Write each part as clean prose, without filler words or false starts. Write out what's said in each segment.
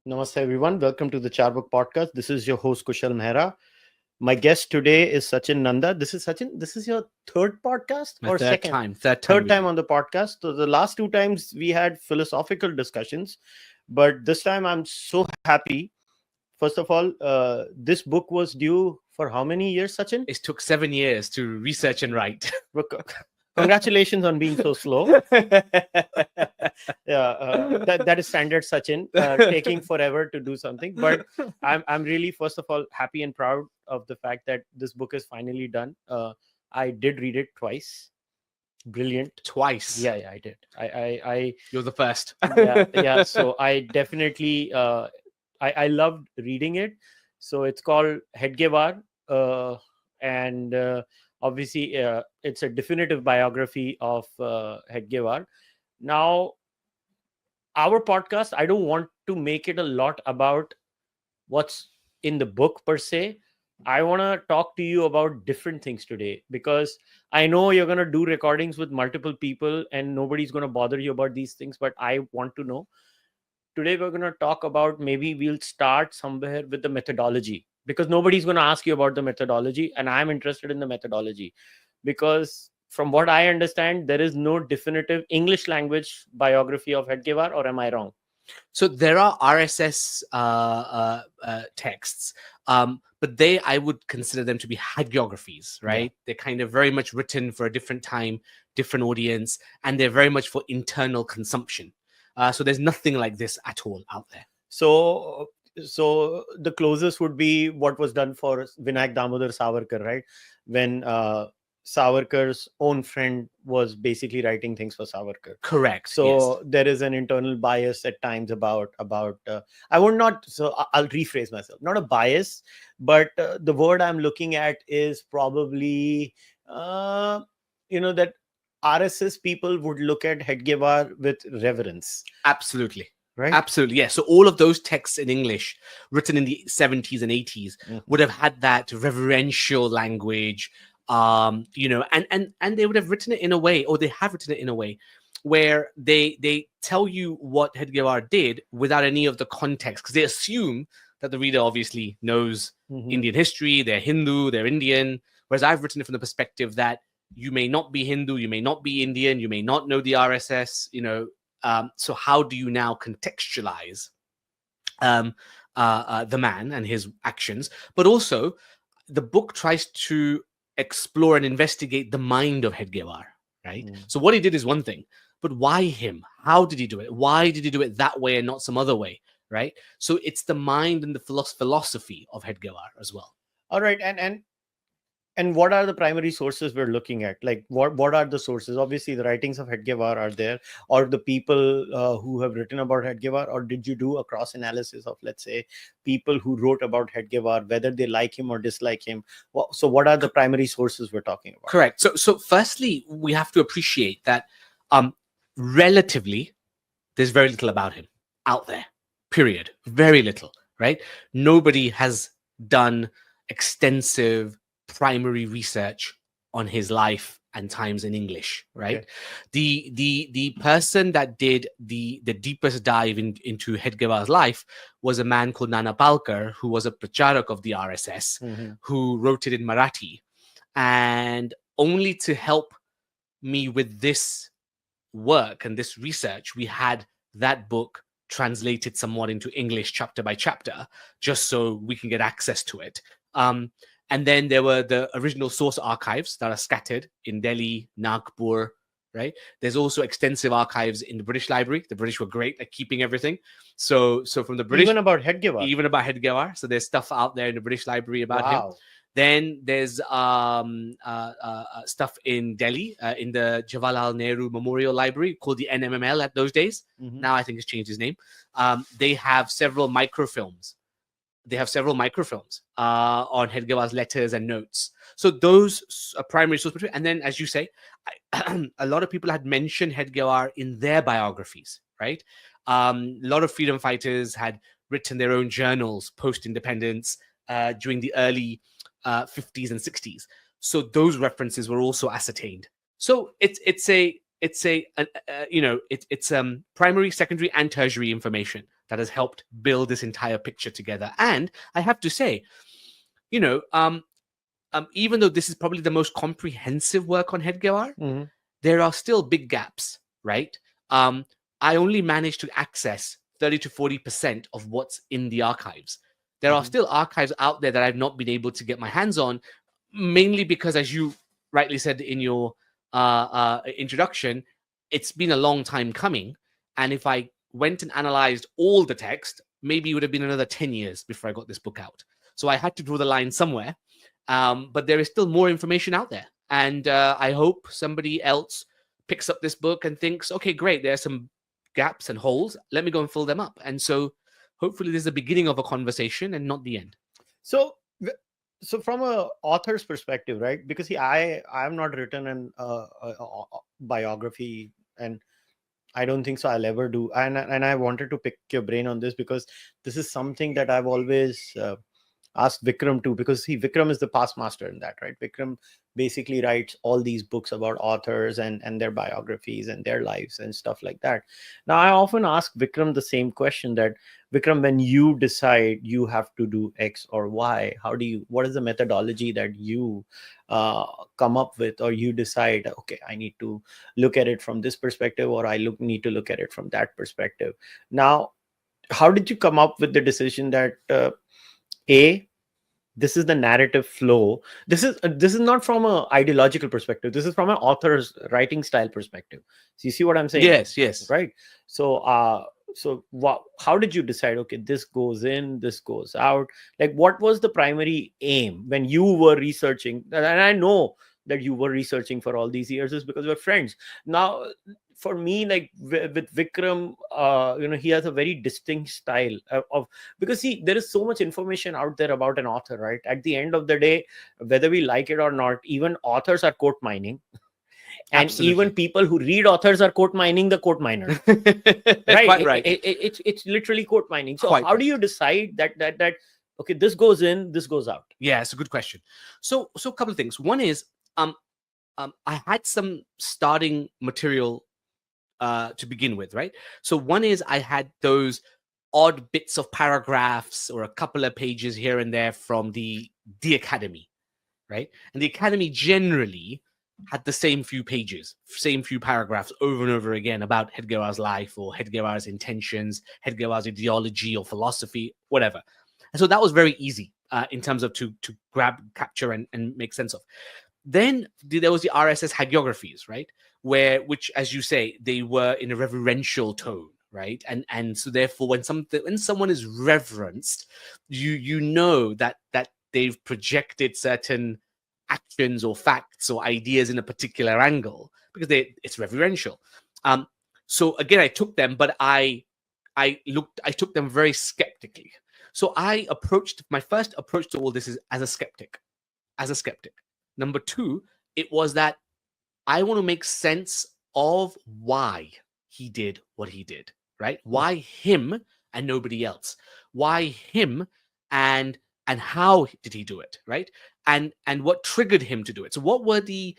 Namaste, everyone. Welcome to the Cārvāka podcast. This is your host, Kushalmehra. My guest today is Sachin Nandha. This is Sachin. This is your third podcast My or third second? time. Third time on the podcast. So the last two times we had philosophical discussions, but this time I'm so happy. First of all, this book was due for how many years, Sachin? It took 7 years to research and write. Congratulations on being so slow. That is standard, Sachin, taking forever to do something. But I'm really, first of all, happy and proud of the fact that this book is finally done. I did read it twice. Brilliant. Twice. Yeah, I did. I You're the first. yeah. So I definitely I loved reading it. So it's called Hedgewar, and obviously it's a definitive biography of Hedgewar. Now, our podcast, I don't want to make it a lot about what's in the book per se. I want to talk to you about different things today, because I know you're going to do recordings with multiple people and nobody's going to bother you about these things, but I want to know. Today we're going to talk about, maybe we'll start somewhere with the methodology, because nobody's going to ask you about the methodology, and I'm interested in the methodology because from what I understand, there is no definitive English language biography of Hedgewar, or am I wrong? So there are RSS texts, but I would consider them to be hagiographies, right? Yeah. They're kind of very much written for a different time, different audience, and they're very much for internal consumption. So there's nothing like this at all out there. So the closest would be what was done for Vinayak Damodar Savarkar, right? When Savarkar's own friend was basically writing things for Savarkar. Correct. So yes. There is an internal bias at times about I would not, so I'll rephrase myself, not a bias, but the word I'm looking at is probably that RSS people would look at Hedgewar with reverence. Absolutely. Right? Absolutely. Yeah. So all of those texts in English written in the 70s and 80s would have had that reverential language, and they would have written it in a way, or they have written it in a way where they tell you what Hedgewar did without any of the context, because they assume that the reader obviously knows Indian history, they're Hindu, they're Indian, whereas I've written it from the perspective that you may not be Hindu, you may not be Indian, you may not know the RSS, so how do you now contextualize the man and his actions? But also, the book tries to explore and investigate the mind of Hedgewar, right? So what he did is one thing, but why him? How did he do it? Why did he do it that way and not some other way, right? So it's the mind and the philosophy of Hedgewar as well. All right, and what are the primary sources we're looking at? Like, what are the sources? Obviously, the writings of Hedgewar are there, or the people who have written about Hedgewar, or did you do a cross analysis of, let's say, people who wrote about Hedgewar, whether they like him or dislike him? So what are the primary sources we're talking about? Correct. So firstly, we have to appreciate that relatively, there's very little about him out there, period. Very little, right? Nobody has done extensive primary research on his life and times in English, right? Okay. The person that did the deepest dive into Hedgewar's life was a man called Nana Palkar, who was a pracharak of the RSS, who wrote it in Marathi. And only to help me with this work and this research, we had that book translated somewhat into English chapter by chapter, just so we can get access to it. And then there were the original source archives that are scattered in Delhi, Nagpur, right? There's also extensive archives in the British Library. The British were great at keeping everything. So from the British... Even about Hedgewar? Even about Hedgewar. So there's stuff out there in the British Library about him. Then there's stuff in Delhi, in the Jawaharlal Nehru Memorial Library, called the NMML at those days. Now I think it's changed its name. They have several microfilms. On Hedgewar's letters and notes. So those are primary source material. And then, as you say, a lot of people had mentioned Hedgewar in their biographies, right? A lot of freedom fighters had written their own journals post-independence during the early 50s and 60s. So those references were also ascertained. So it's primary, secondary, and tertiary information that has helped build this entire picture together. And I have to say, you know, even though this is probably the most comprehensive work on Hedgewar, there are still big gaps, right? I only managed to access 30 to 40% of what's in the archives. There are still archives out there that I've not been able to get my hands on, mainly because, as you rightly said in your introduction, it's been a long time coming. And if I went and analyzed all the text, maybe it would have been another 10 years before I got this book out. So I had to draw the line somewhere. But there is still more information out there. And I hope somebody else picks up this book and thinks, okay, great, there are some gaps and holes. Let me go and fill them up. And so hopefully this is the beginning of a conversation and not the end. So from a author's perspective, right? Because see, I have not written an biography, and I don't think so I'll ever do. And I wanted to pick your brain on this, because this is something that I've always asked Vikram too, because Vikram is the past master in that, right? Vikram basically writes all these books about authors and their biographies and their lives and stuff like that. Now, I often ask Vikram the same question, that Vikram, when you decide you have to do X or Y, what is the methodology that you come up with, or you decide, okay, I need to look at it from this perspective, or need to look at it from that perspective. Now, how did you come up with the decision that this is the narrative flow? This is not from an ideological perspective. This is from an author's writing style perspective. So you see what I'm saying? Yes. Right. So, how did you decide? Okay, this goes in, this goes out. Like, what was the primary aim when you were researching? And I know that you were researching for all these years is because we're friends. Now, for me, like with Vikram, he has a very distinct style because see, there is so much information out there about an author, right? At the end of the day, whether we like it or not, even authors are quote mining. And Absolutely. Even people who read authors are quote mining the quote miner. Right. Quite right. It's literally quote mining. So Quite how do you decide that okay, this goes in, this goes out? Yeah, it's a good question. So a couple of things. One is I had some starting material to begin with, right? So one is I had those odd bits of paragraphs or a couple of pages here and there from the Academy, right? And the Academy generally had the same few pages, same few paragraphs over and over again about Hedgewar's life or Hedgewar's intentions, Hedgewar's ideology or philosophy, whatever. And so that was very easy in terms of to grab, capture, and make sense of. Then there was the RSS hagiographies, right? Which, as you say, they were in a reverential tone, right? And so therefore, when someone is reverenced, you know that they've projected certain actions or facts or ideas in a particular angle because it's reverential. So again, I took them, but I took them very skeptically. So my first approach to all this is as a skeptic. Number two, it was that I want to make sense of why he did what he did, right? Why him and nobody else? Why him and how did he do it, right? And what triggered him to do it? So what were the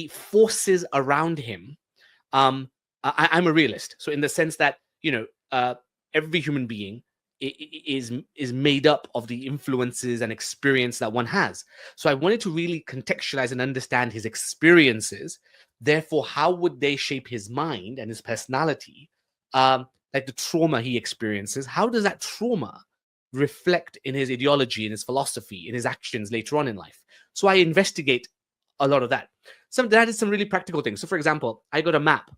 forces around him? I'm a realist, so in the sense that every human being is made up of the influences and experience that one has. So I wanted to really contextualize and understand his experiences. Therefore, how would they shape his mind and his personality? Like the trauma he experiences, how does that trauma reflect in his ideology, in his philosophy, in his actions later on in life? So I investigate a lot of that. That is some really practical things. So for example, I got a map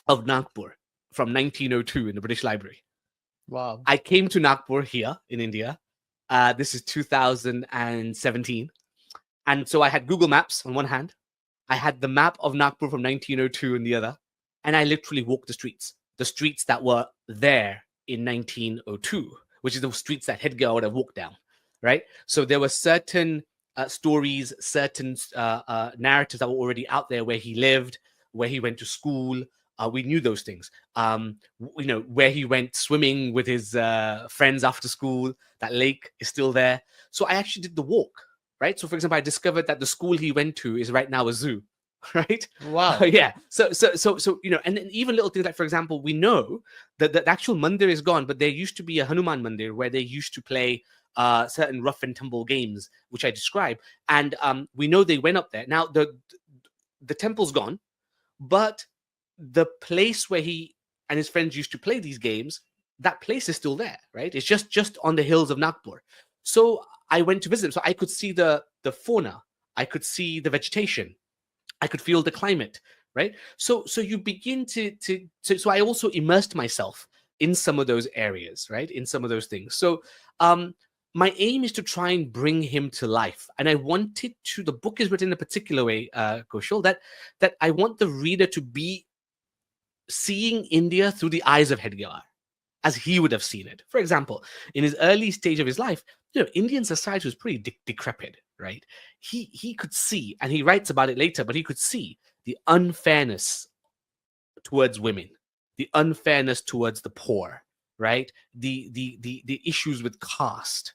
of Nagpur from 1902 in the British Library. Wow. I came to Nagpur here in India. This is 2017. And so I had Google Maps on one hand. I had the map of Nagpur from 1902 in the other. And I literally walked the streets that were there in 1902, which is the streets that Hedgewar would have walked down, right? So there were certain stories, certain narratives that were already out there where he lived, where he went to school. We knew those things. Where he went swimming with his friends after school. That lake is still there. So I actually did the walk, right? So for example, I discovered that the school he went to is right now a zoo. right? Wow. Yeah. So, and then even little things like, for example, we know that the actual mandir is gone, but there used to be a Hanuman mandir where they used to play certain rough and tumble games, which I describe. And we know they went up there. Now, the temple's gone, but the place where he and his friends used to play these games, that place is still there, right? It's just on the hills of Nagpur. So I went to visit him. So I could see the fauna, I could see the vegetation, I could feel the climate, right? So you begin so I also immersed myself in some of those areas, right? In some of those things. So my aim is to try and bring him to life. And I wanted to, the book is written in a particular way, Kushal, that I want the reader to be seeing India through the eyes of Hedgewar, as he would have seen it. For example, in his early stage of his life, Indian society was pretty decrepit, right? He could see, and he writes about it later, but he could see the unfairness towards women, the unfairness towards the poor, right? The issues with caste.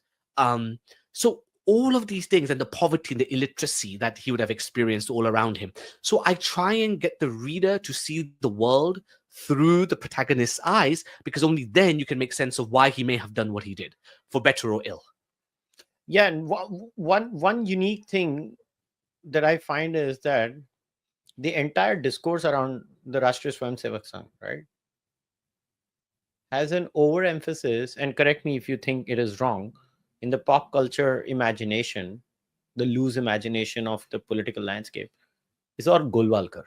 So all of these things, and the poverty and the illiteracy that he would have experienced all around him. So I try and get the reader to see the world through the protagonist's eyes, because only then you can make sense of why he may have done what he did, for better or ill. Yeah, and one unique thing that I find is that the entire discourse around the Rashtriya Swayamsevak Sangh, right, has an overemphasis, and correct me if you think it is wrong, in the pop culture imagination, the loose imagination of the political landscape, is all Golwalkar.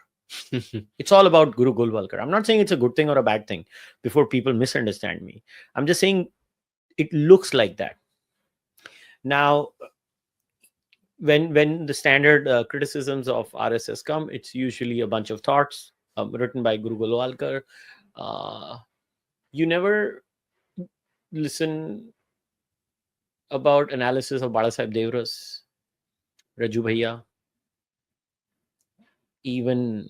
It's all about Guru Golwalkar. I'm not saying it's a good thing or a bad thing before people misunderstand me. I'm just saying it looks like that. Now, when the standard criticisms of RSS come, it's usually a bunch of thoughts written by Guru Golwalkar. You never listen about analysis of Balasaheb Devras, Raju Bhaiya. Even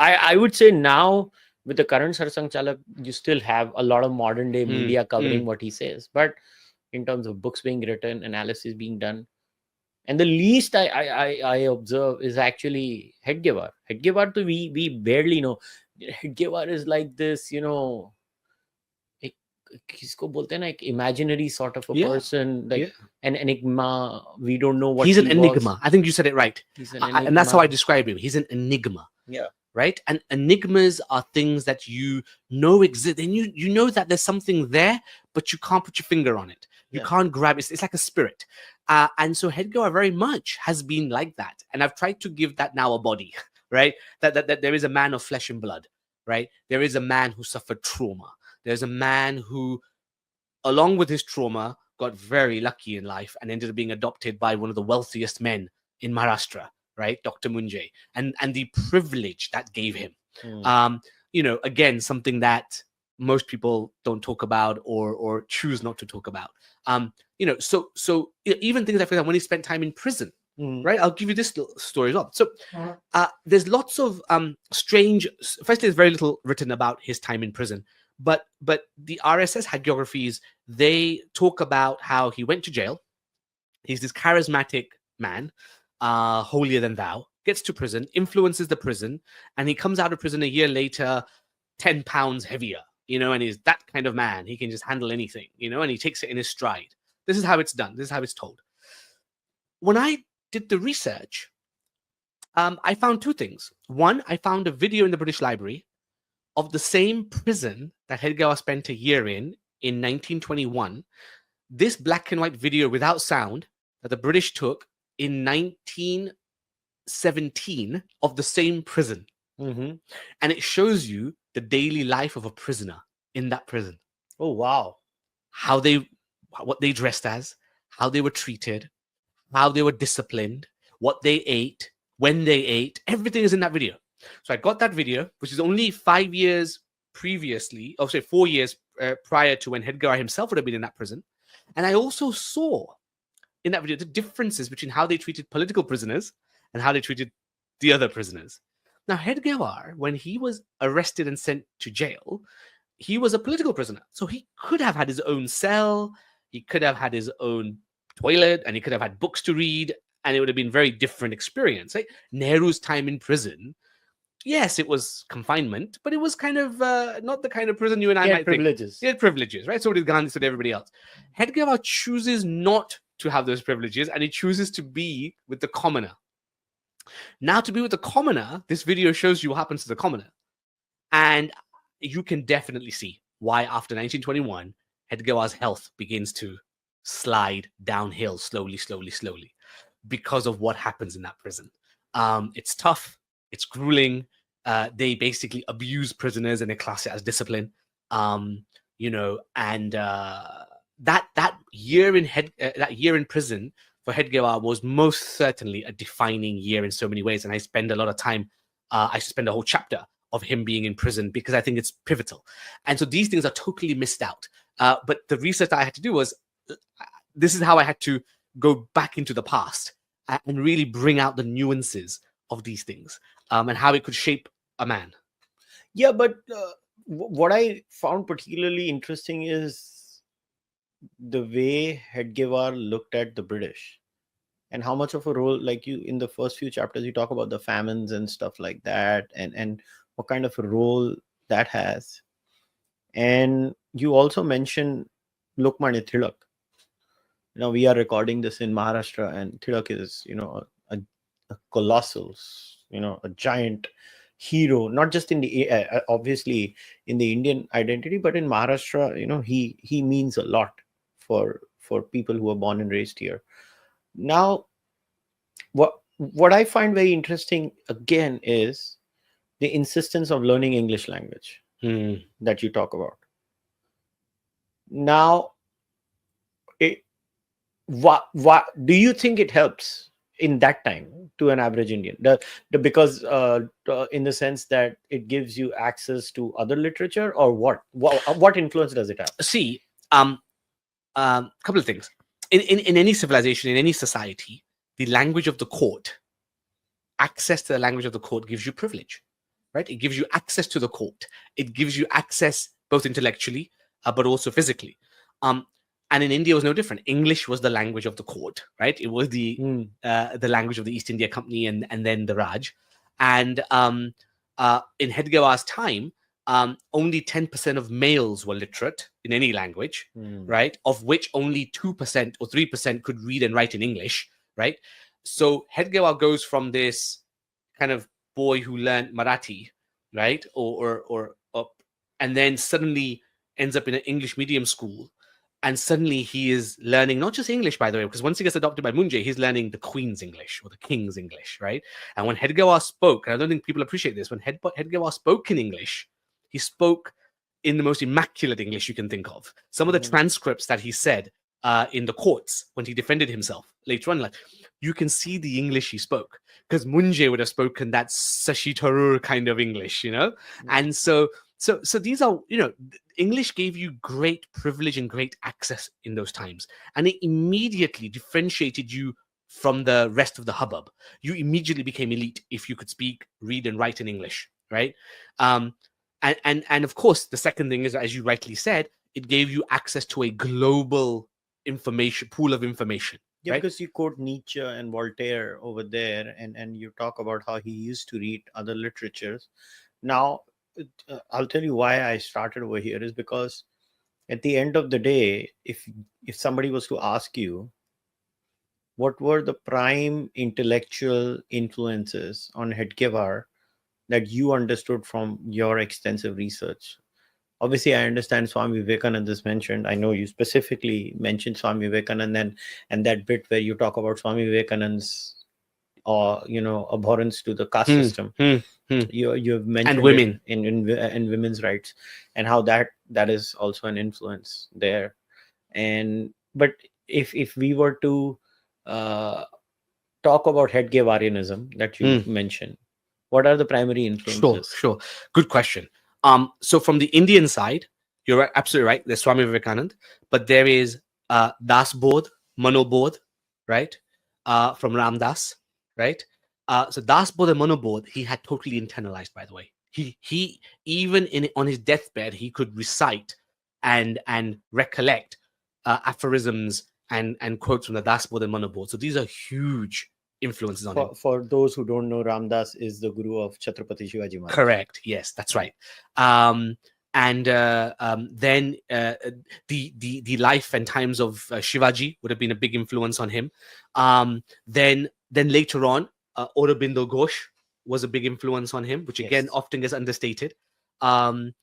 I would say now with the current Sarsang Chalak, you still have a lot of modern day media covering what he says. But in terms of books being written, analysis being done, and the least I observe is actually Hedgewar. Hedgewar, we barely know. Hedgewar is like this, किसको बोलते हैं ना, एक imaginary sort of a person, like an enigma. We don't know what he's an enigma. was. I think you said it right. He's an enigma. And that's how I describe him. He's an enigma. Yeah. Right. And enigmas are things that you know exist, and you know that there's something there, but you can't put your finger on it. You can't grab it. It's like a spirit. And so Hedgewar very much has been like that. And I've tried to give that now a body, right? That there is a man of flesh and blood, right? There is a man who suffered trauma. There's a man who, along with his trauma, got very lucky in life and ended up being adopted by one of the wealthiest men in Maharashtra, right? Dr. Munjay, and the privilege that gave him. Again, something that most people don't talk about or choose not to talk about. So even things like, for example, when he spent time in prison, right? I'll give you this story as well. So there's lots of strange. Firstly, there's very little written about his time in prison. But the RSS hagiographies, they talk about how he went to jail. He's this charismatic man, holier than thou, gets to prison, influences the prison, and he comes out of prison a year later, 10 pounds heavier, and he's that kind of man. He can just handle anything, and he takes it in his stride. This is how it's done. This is how it's told. When I did the research, I found two things. One, I found a video in the British Library of the same prison that Hedgewar spent a year in 1921, this black and white video without sound that the British took in 1917 of the same prison. And it shows you the daily life of a prisoner in that prison. Oh, wow. What they dressed as, how they were treated, how they were disciplined, what they ate, when they ate, everything is in that video. So I got that video, which is only 5 years previously, 4 years prior to when Hedgewar himself would have been in that prison. And I also saw in that video the differences between how they treated political prisoners and how they treated the other prisoners. Now, Hedgewar, when he was arrested and sent to jail, he was a political prisoner. So he could have had his own cell, he could have had his own toilet, and he could have had books to read, and it would have been a very different experience. Like Nehru's time in prison, yes, it was confinement, but it was kind of not the kind of prison you and I He had might think. privileges. He had privileges, right? So did Gandhi, so did everybody else. Hedgewar chooses not to have those privileges, and he chooses to be with the commoner. Now, to be with the commoner, this video shows you what happens to the commoner. And you can definitely see why after 1921, Hedgewar's health begins to slide downhill slowly, because of what happens in that prison. It's tough. It's grueling. They basically abuse prisoners and they class it as discipline. You know, and that year in prison for Hedgewar was most certainly a defining year in so many ways. And I spend a lot of time. I spend a whole chapter of him being in prison because I think it's pivotal. And so these things are totally missed out. But the research I had to do was, this is how I had to go back into the past and really bring out the nuances of these things and how it could shape a man. Yeah, but what I found particularly interesting is the way Hedgewar looked at the British and how much of a role, like you in the first few chapters, you talk about the famines and stuff like that, and what kind of a role that has. And you also mention Lokmanya Tilak. Now we are recording this in Maharashtra, and Tilak is, you know, a colossal, you know, a giant hero, not just in the obviously in the Indian identity, but in Maharashtra, you know, he means a lot for people who are born and raised here. Now, what I find very interesting again is the insistence of learning English language that you talk about. Now, what do you think it helps in that time to an average Indian? Because in the sense that it gives you access to other literature, or what influence does it have? See, couple of things. In any civilization, in any society, the language of the court, access to the language of the court gives you privilege, right? It gives you access to the court. It gives you access both intellectually, but also physically. And in India, it was no different. English was the language of the court, right? It was the language of the East India Company and then the Raj. And in Hedgewar's time, only 10% of males were literate in any language, right? Of which only 2% or 3% could read and write in English, right? So Hedgewar goes from this kind of boy who learned Marathi, right? And then suddenly ends up in an English medium school. And suddenly he is learning not just English, by the way, because once he gets adopted by Munjay, he's learning the Queen's English or the King's English, right? And when Hedgewar spoke, and I don't think people appreciate this, when Hedgewar spoke in English, he spoke in the most immaculate English you can think of. Some of the transcripts that he said in the courts when he defended himself later on, like, you can see the English he spoke, because Munjay would have spoken that Sashi Tharoor kind of English, you know? And so these are, you know, English gave you great privilege and great access in those times. And it immediately differentiated you from the rest of the hubbub. You immediately became elite if you could speak, read, and write in English, right? And of course, the second thing is, as you rightly said, it gave you access to a global pool of information. Yeah, right? because you quote Nietzsche and Voltaire over there, and you talk about how he used to read other literatures. Now, I'll tell you why I started over here is because at the end of the day, if somebody was to ask you what were the prime intellectual influences on Hedgewar that you understood from your extensive research, obviously I understand Swami Vivekananda is mentioned. I know you specifically mentioned Swami Vivekananda and that bit where you talk about Swami Vivekananda's abhorrence to the caste system. You have mentioned and women in women's rights, and how that is also an influence there. But if we were to talk about Hedgewarianism that you mentioned, what are the primary influences? Sure. Good question. So from the Indian side, you're absolutely right. There's Swami Vivekananda, but there is Das Bodh, Mano Bodh, right? From Ram Das, right? So Das Bodh and Mano Bodh, he had totally internalized, by the way. He even on his deathbed, he could recite and recollect aphorisms and quotes from the Das Bodh and Mano Bodh. So these are huge influences on him. For those who don't know, Ramdas is the guru of Chhatrapati Shivaji Maharaj. Correct. Yes, that's right. Then the life and times of Shivaji would have been a big influence on him. Then later on, Aurobindo Ghosh was a big influence on him, which again often gets understated. And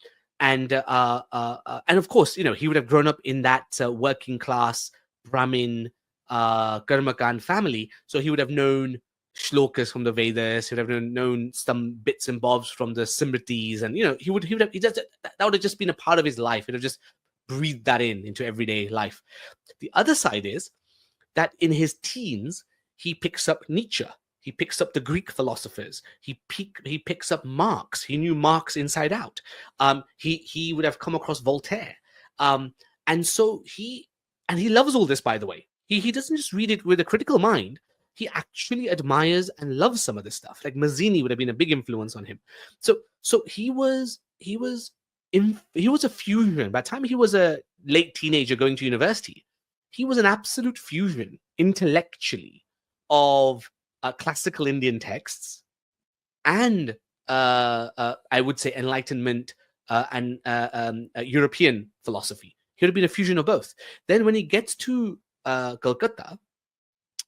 of course, he would have grown up in that working class Brahmin Karmakan family, so he would have known shlokas from the Vedas. He would have known some bits and bobs from the Simritis, and that would have just been a part of his life. He'd have just breathed that into everyday life. The other side is that in his teens, he picks up Nietzsche. He picks up the Greek philosophers. He picks up Marx. He knew Marx inside out. He would have come across Voltaire. And so he loves all this, by the way. He doesn't just read it with a critical mind. He actually admires and loves some of this stuff. Like Mazzini would have been a big influence on him. So he was a fusion. By the time he was a late teenager going to university, he was an absolute fusion intellectually of classical Indian texts and I would say Enlightenment and European philosophy. He would have been a fusion of both. Then when he gets to Calcutta,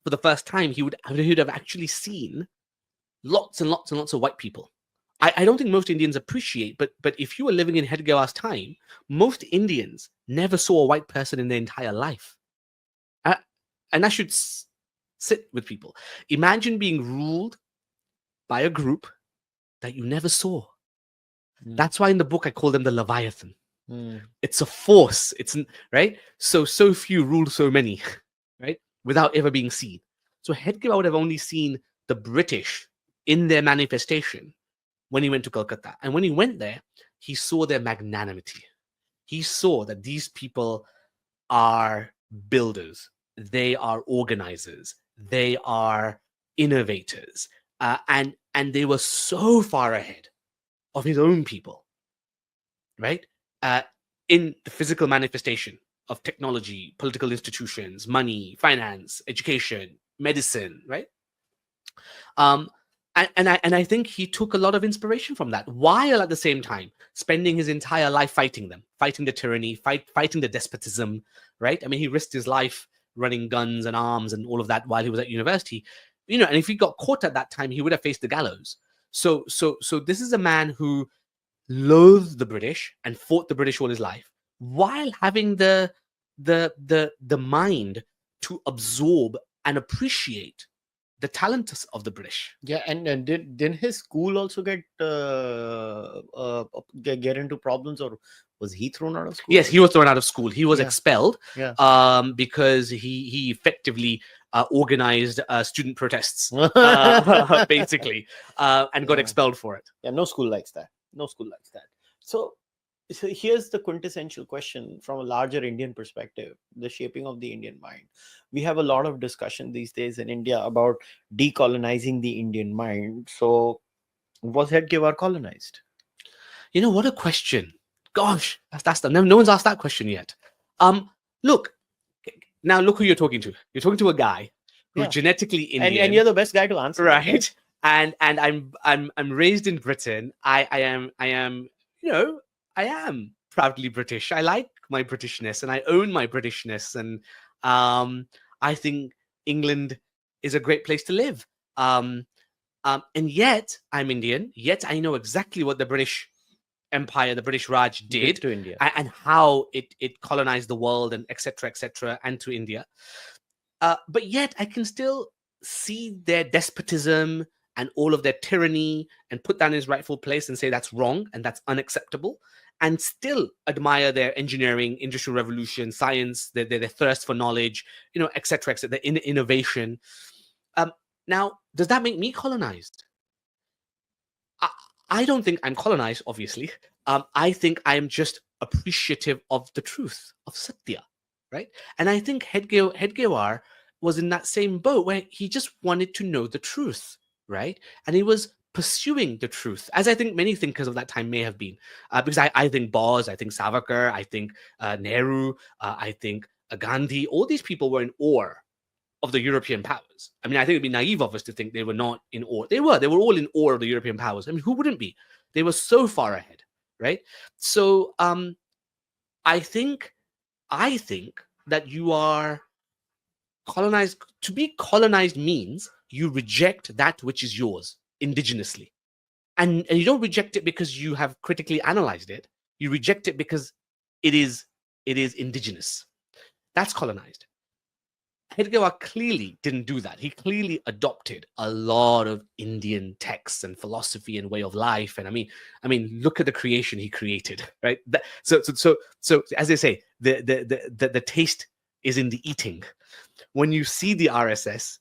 for the first time, he would have actually seen lots and lots and lots of white people. I don't think most Indians appreciate, but if you were living in Hedgewar's time, most Indians never saw a white person in their entire life. And that should sit with people. Imagine being ruled by a group that you never saw. That's why in the book I call them the Leviathan. It's a force. It's right. So few ruled so many, right? Without ever being seen. So Hedgewar would have only seen the British in their manifestation when he went to Calcutta. And when he went there, he saw their magnanimity. He saw that these people are builders. They are organizers. They are innovators. And they were so far ahead of his own people, right? In the physical manifestation of technology, political institutions, money, finance, education, medicine, right? And I think he took a lot of inspiration from that, while at the same time spending his entire life fighting them, fighting the tyranny, fighting the despotism, right? I mean, he risked his life running guns and arms and all of that while he was at university, and if he got caught at that time, he would have faced the gallows. So this is a man who loathed the British and fought the British all his life, while having the mind to absorb and appreciate the talent of the British. Yeah, and didn't his school also get into problems, or was he thrown out of school? Yes, he was thrown out of school. He was expelled. Yeah. Because he effectively organized student protests, basically, and got expelled for it. Yeah, no school likes that. So here's the quintessential question from a larger Indian perspective, the shaping of the Indian mind. We have a lot of discussion these days in India about decolonizing the Indian mind. So was Hedgewar colonized? What a question. Gosh, no one's asked that question yet. Look who you're talking to. You're talking to a guy who's genetically Indian. And you're the best guy to answer. Right. And I'm raised in Britain. I am proudly British. I like my Britishness and I own my Britishness. And I think England is a great place to live. And yet I'm Indian. Yet I know exactly what the British Empire, the British Raj did to India, and how it colonized the world, and etc., and to India. But yet I can still see their despotism and all of their tyranny and put that in its rightful place and say that's wrong and that's unacceptable, and still admire their engineering, industrial revolution, science, their thirst for knowledge, etc., their innovation. Now, does that make me colonized? I don't think I'm colonized, obviously. I think I am just appreciative of the truth, of Satya, right? And I think Hedgewar was in that same boat where he just wanted to know the truth, right? And he was pursuing the truth, as I think many thinkers of that time may have been. Because I think Bose, I think Savarkar, I think Nehru, I think Gandhi, all these people were in awe of the European powers. I mean, I think it'd be naive of us to think they were not in awe. They were all in awe of the European powers. I mean, who wouldn't be? They were so far ahead, right? So I think that you are colonized. To be colonized means you reject that which is yours indigenously. And you don't reject it because you have critically analyzed it. You reject it because it is indigenous. That's colonized. Hedgewar clearly didn't do that. He clearly adopted a lot of Indian texts and philosophy and way of life. And I mean, look at the creation he created, right? So as they say, the taste is in the eating. When you see the RSS,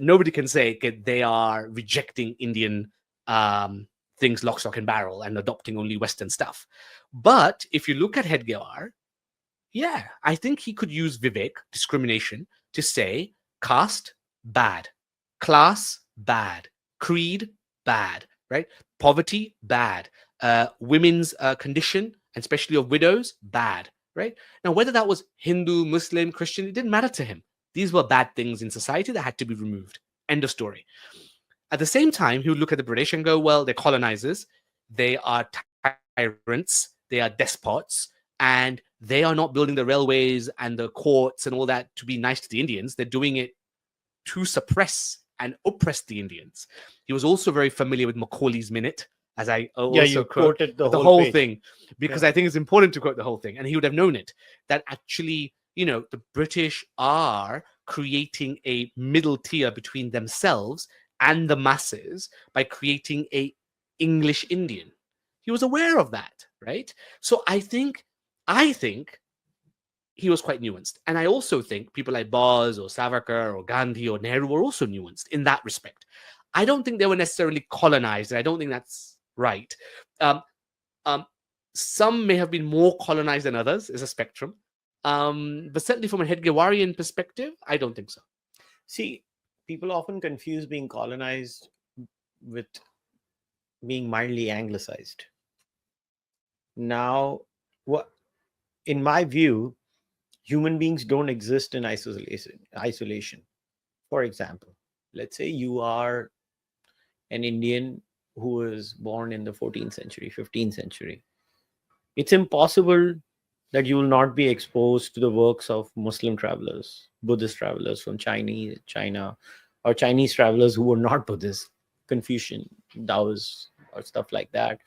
nobody can say they are rejecting Indian things lock, stock, and barrel and adopting only Western stuff. But if you look at Hedgewar, yeah, I think he could use Vivek, discrimination, to say caste, bad, class, bad, creed, bad, right? Poverty, bad, women's condition, and especially of widows, bad, right? Now, whether that was Hindu, Muslim, Christian, it didn't matter to him. These were bad things in society that had to be removed. End of story. At the same time, he would look at the British and go, well, they're colonizers, they are tyrants, they are despots, and they are not building the railways and the courts and all that to be nice to the Indians. They're doing it to suppress and oppress the Indians. He was also very familiar with Macaulay's Minute, as I also quoted the whole page. thing, because I think it's important to quote the whole thing. And he would have known it, that actually, the British are creating a middle tier between themselves and the masses by creating a English Indian. He was aware of that, right? So I think he was quite nuanced. And I also think people like Bose or Savarkar or Gandhi or Nehru were also nuanced in that respect. I don't think they were necessarily colonized. And I don't think that's right. Some may have been more colonized than others. It's a spectrum. But certainly from a Hedgewarian perspective, I don't think so. See, people often confuse being colonized with being mildly anglicized. Now, in my view, human beings don't exist in isolation. For example, let's say you are an Indian who was born in the 14th century, 15th century. It's impossible that you will not be exposed to the works of Muslim travelers, Buddhist travelers from China, or Chinese travelers who were not Buddhist, Confucian, Taoist, or stuff like that.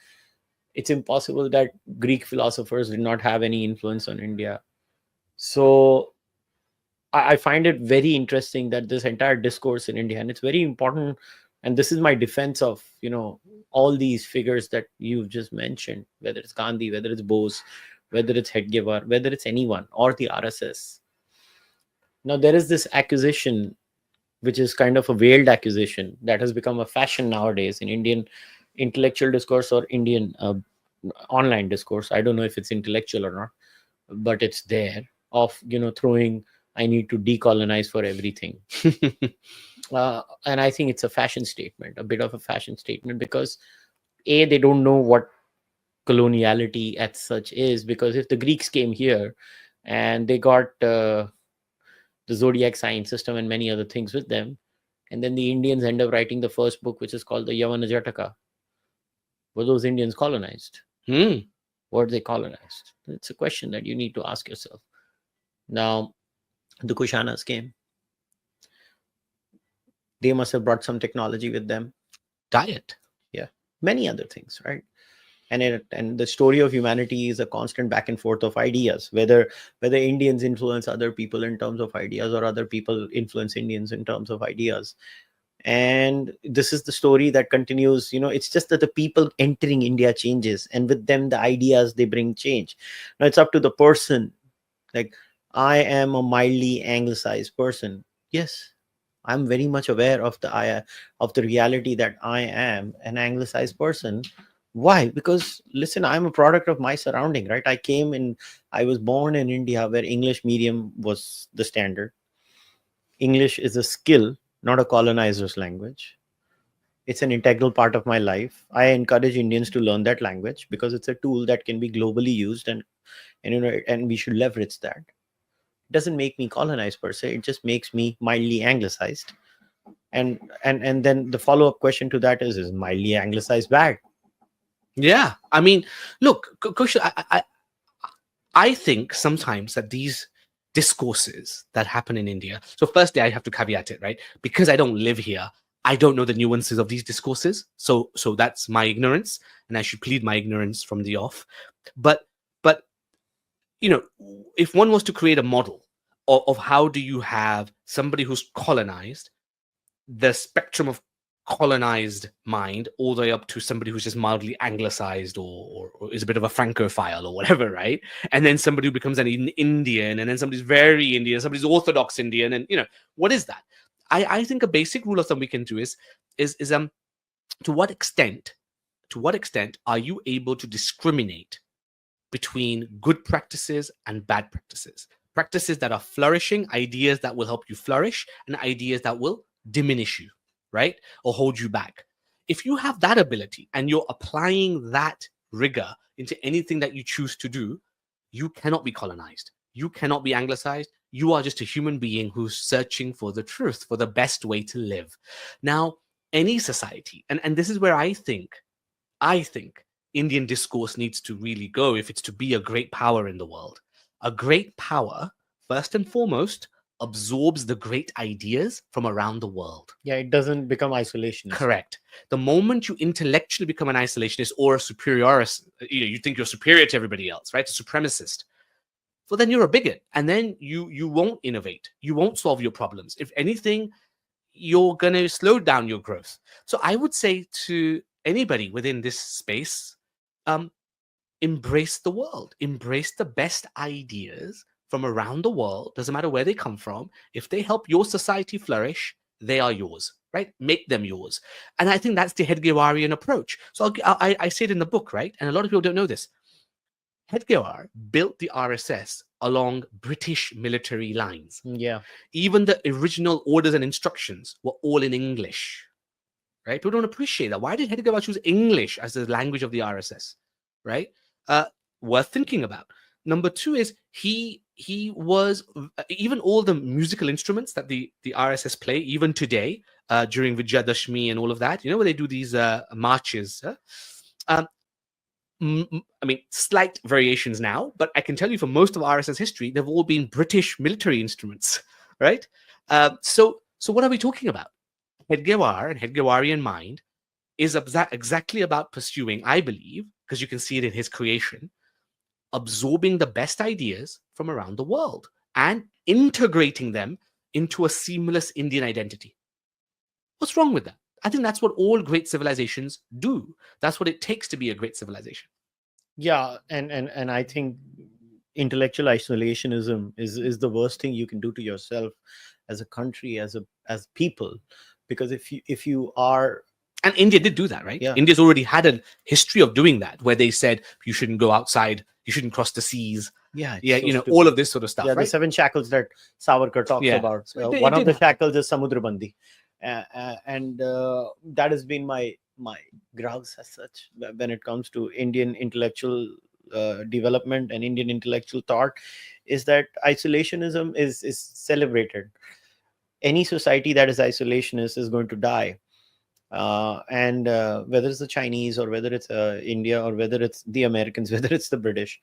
It's impossible that Greek philosophers did not have any influence on India. So I find it very interesting that this entire discourse in India, and it's very important, and this is my defense of, all these figures that you've just mentioned, whether it's Gandhi, whether it's Bose, whether it's Hedgewar, whether it's anyone, or the RSS. Now, there is this accusation, which is kind of a veiled accusation that has become a fashion nowadays in Indian intellectual discourse or Indian online discourse. I don't know if it's intellectual or not, but it's there, of throwing, I need to decolonize for everything. And I think it's a fashion statement, a bit of a fashion statement, because they don't know what coloniality as such is. Because if the Greeks came here and they got the zodiac sign system and many other things with them, and then the Indians end up writing the first book, which is called the Yavana Jataka, were those Indians colonized? Were they colonized? It's a question that you need to ask yourself. Now, the Kushanas came. They must have brought some technology with them. Diet. Yeah. Many other things, right? And the story of humanity is a constant back and forth of ideas, whether Indians influence other people in terms of ideas, or other people influence Indians in terms of ideas. And this is the story that continues. It's just that the people entering India changes, and with them the ideas they bring change. Now it's up to the person. Like, I am a mildly anglicized person. Yes, I'm very much aware of the reality that I am an anglicized person. Why? Because listen, I'm a product of my surrounding, right? I was born in India, where English medium was the standard. English is a skill, not a colonizer's language. It's an integral part of my life. I encourage Indians to learn that language, because it's a tool that can be globally used, and we should leverage that. doesn't make me colonized per se. It just makes me mildly anglicized. And then the follow-up question to that is mildly anglicized bad? Yeah, I mean, look, Kushal, I think sometimes that these discourses that happen in India. So, firstly, I have to caveat it, right? Because I don't live here, I don't know the nuances of these discourses. So that's my ignorance, and I should plead my ignorance from the off. But you know, if one was to create a model of how do you have somebody who's colonized, the spectrum of colonized mind, all the way up to somebody who's just mildly anglicized or is a bit of a francophile or whatever, right? And then somebody who becomes an Indian, and then somebody's very Indian, somebody's Orthodox Indian, and what is that? I think a basic rule of thumb we can do is to what extent are you able to discriminate between good practices and bad practices? Practices that are flourishing, ideas that will help you flourish, and ideas that will diminish you, right? Or hold you back. If you have that ability and you're applying that rigor into anything that you choose to do, you cannot be colonized. You cannot be anglicized. You are just a human being who's searching for the truth, for the best way to live. Now, any society, and this is where I think Indian discourse needs to really go if it's to be a great power in the world. A great power, first and foremost, absorbs the great ideas from around the world. Yeah, it doesn't become isolationist. Correct. The moment you intellectually become an isolationist or a superiorist, you think you're superior to everybody else, right? A supremacist. Well, then you're a bigot, and then you won't innovate. You won't solve your problems. If anything, you're going to slow down your growth. So I would say to anybody within this space, embrace the world, embrace the best ideas from around the world. Doesn't matter where they come from. If they help your society flourish, they are yours, right? Make them yours. And I think that's the Hedgewarian approach. So I say it in the book, right? And a lot of people don't know this. Hedgewar built the RSS along British military lines. Yeah. Even the original orders and instructions were all in English, right? People don't appreciate that. Why did Hedgewar choose English as the language of the RSS, right? Worth thinking about. Number two is he was, even all the musical instruments that the RSS play, even today, during Vijayadashmi and all of that, where they do these marches. I mean, slight variations now, but I can tell you for most of RSS history, they've all been British military instruments, right? So what are we talking about? Hedgewar and Hedgewarian mind is exactly about pursuing, I believe, because you can see it in his creation, absorbing the best ideas from around the world and integrating them into a seamless Indian identity. What's wrong with that? I think that's what all great civilizations do. That's what it takes to be a great civilization. Yeah, and I think intellectual isolationism is the worst thing you can do to yourself as a country, as people, because if you are. And India did do that, right? Yeah. India's already had a history of doing that, where they said you shouldn't go outside, you shouldn't cross the seas. Yeah, so all of this sort of stuff. Yeah, right? The 7 shackles that Savarkar talks about. So one of the shackles is Samudrabandi, and that has been my grouse as such when it comes to Indian intellectual development and Indian intellectual thought, is that isolationism is celebrated. Any society that is isolationist is going to die. And whether it's the Chinese or whether it's India or whether it's the Americans, whether it's the British,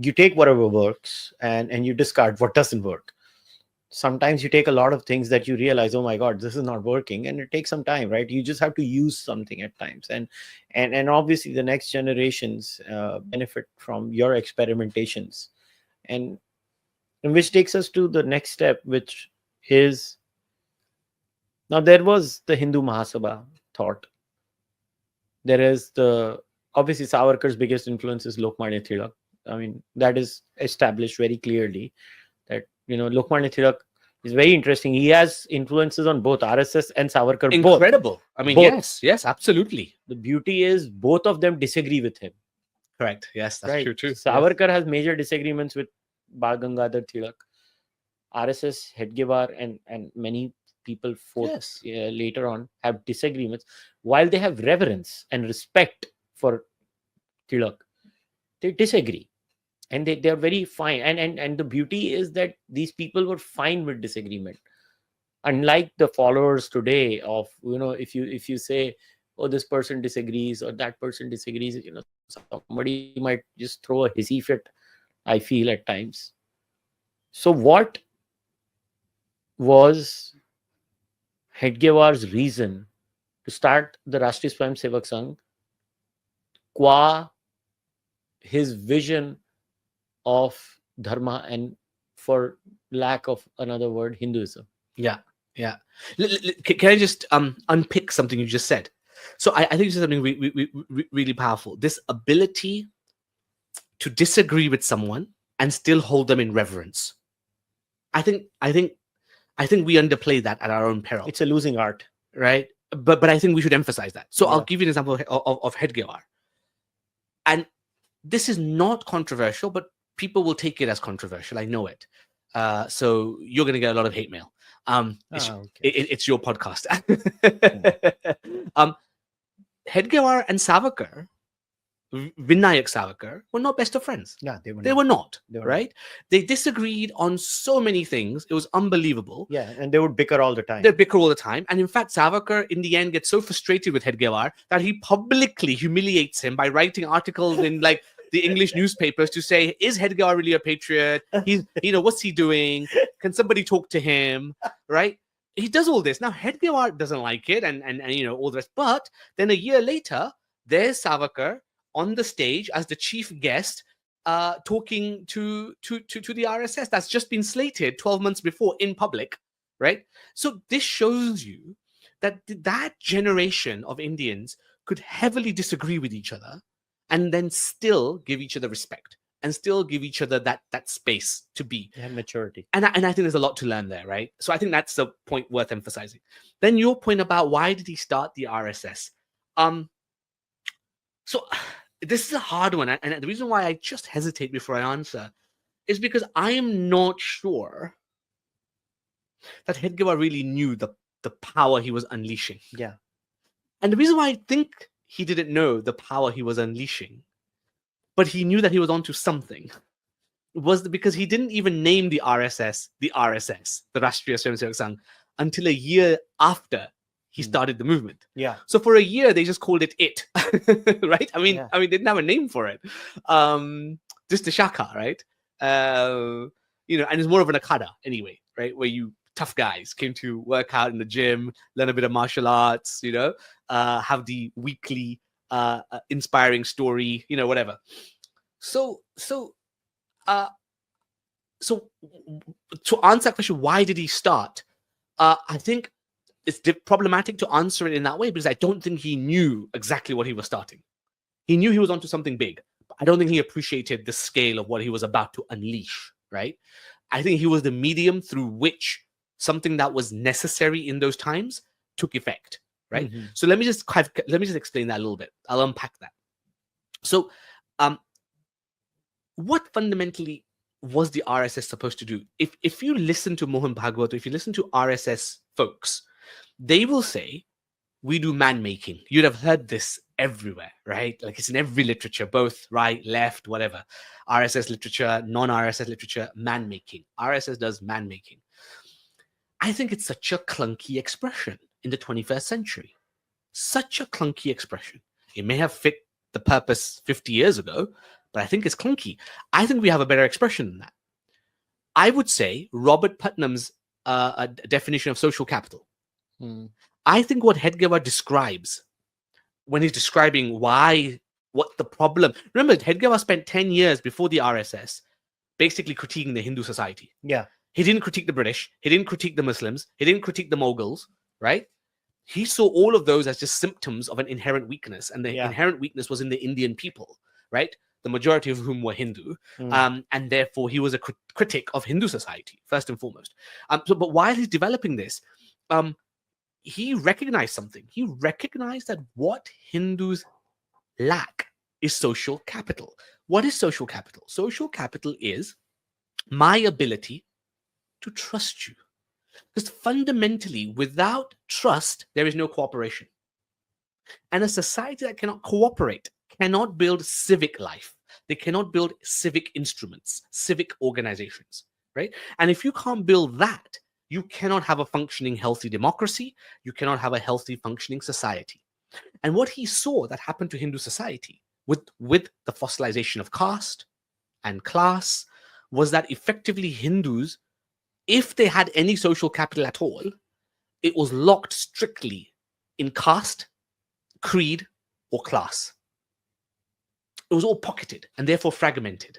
you take whatever works and you discard what doesn't work. Sometimes you take a lot of things that you realize, oh my God, this is not working, and it takes some time, right? You just have to use something at times, and obviously the next generations benefit from your experimentations, and which takes us to the next step, which is, now there was the Hindu Mahasabha thought. There is obviously Savarkar's biggest influence is Lokmanya Tilak. I mean, that is established very clearly, that Lokmanya Tilak is very interesting. He has influences on both RSS and Savarkar. Incredible. Both. I mean, both. yes, absolutely. The beauty is both of them disagree with him. Correct. Yes, that's true too. Savarkar has major disagreements with Bal Gangadhar Tilak. RSS, Hedgewar, and many people later on have disagreements. While they have reverence and respect for Tilak, they disagree. and they're very fine. And the beauty is that these people were fine with disagreement, unlike the followers today of, if you say, oh, this person disagrees or that person disagrees, somebody might just throw a hissy fit, I feel at times. So what was Hedgewar's reason to start the Rashtriya Swayamsevak Sangh, qua his vision of dharma and, for lack of another word, Hinduism? Yeah. Can I just unpick something you just said? So I think this is something really powerful. This ability to disagree with someone and still hold them in reverence. I think we underplay that at our own peril. It's a losing art, right? But I think we should emphasize that. So Yeah. I'll give you an example of Hedgewar. And this is not controversial, but people will take it as controversial. I know it. So you're going to get a lot of hate mail. It's your podcast. Hedgewar and Savarkar, Vinayak Savarkar, were not best of friends. Yeah, They were not, right? They disagreed on so many things. It was unbelievable. Yeah, and they would bicker all the time. They bicker all the time. And in fact, Savarkar, in the end, gets so frustrated with Hedgewar that he publicly humiliates him by writing articles in like the English newspapers to say, is Hedgewar really a patriot? He's, what's he doing? Can somebody talk to him? Right? He does all this. Now, Hedgewar doesn't like it and all the rest. But then a year later, there's Savarkar on the stage as the chief guest, talking to the RSS that's just been slated 12 months before in public, right? So this shows you that that generation of Indians could heavily disagree with each other and then still give each other respect and still give each other that space to be. They have maturity. And I think there's a lot to learn there, right? So I think that's the point worth emphasizing. Then your point about why did he start the RSS? So this is a hard one. And the reason why I just hesitate before I answer is because I am not sure that Hedgewar really knew the power he was unleashing. Yeah. And the reason why I think he didn't know the power he was unleashing, but he knew that he was onto something, was because he didn't even name the RSS, the Rashtriya Swayamsevak Sangh, until a year after he started the movement. Yeah. So for a year, they just called it, right? I mean, they didn't have a name for it. Just the shaka, right? And it's more of an akada anyway, right? Where tough guys came to work out in the gym, learn a bit of martial arts, have the weekly inspiring story, whatever. So to answer that question, why did he start? I think it's problematic to answer it in that way because I don't think he knew exactly what he was starting. He knew he was onto something big, but I don't think he appreciated the scale of what he was about to unleash, right? I think he was the medium through which something that was necessary in those times took effect, right? Mm-hmm. So let me just explain that a little bit. I'll unpack that. So what fundamentally was the RSS supposed to do? If you listen to Mohan Bhagwat, if you listen to RSS folks, they will say, we do man-making. You'd have heard this everywhere, right? Like it's in every literature, both right, left, whatever. RSS literature, non-RSS literature, man-making. RSS does man-making. I think it's such a clunky expression in the 21st century. Such a clunky expression. It may have fit the purpose 50 years ago, but I think it's clunky. I think we have a better expression than that. I would say Robert Putnam's definition of social capital. I think what Hedgewar describes when he's describing what the problem. Remember, Hedgewar spent 10 years before the RSS basically critiquing the Hindu society. Yeah. He didn't critique the British. He didn't critique the Muslims. He didn't critique the Mughals, right? He saw all of those as just symptoms of an inherent weakness. And the inherent weakness was in the Indian people, right? The majority of whom were Hindu. And therefore, he was a critic of Hindu society, first and foremost. But while he's developing this, he recognized something. He recognized that what Hindus lack is social capital. What is social capital? Social capital is my ability to trust you. Because fundamentally, without trust, there is no cooperation. And a society that cannot cooperate cannot build civic life. They cannot build civic instruments, civic organizations, right? And if you can't build that, you cannot have a functioning, healthy democracy. You cannot have a healthy, functioning society. And what he saw that happened to Hindu society with the fossilization of caste and class was that effectively Hindus, if they had any social capital at all, it was locked strictly in caste, creed, or class. It was all pocketed and therefore fragmented.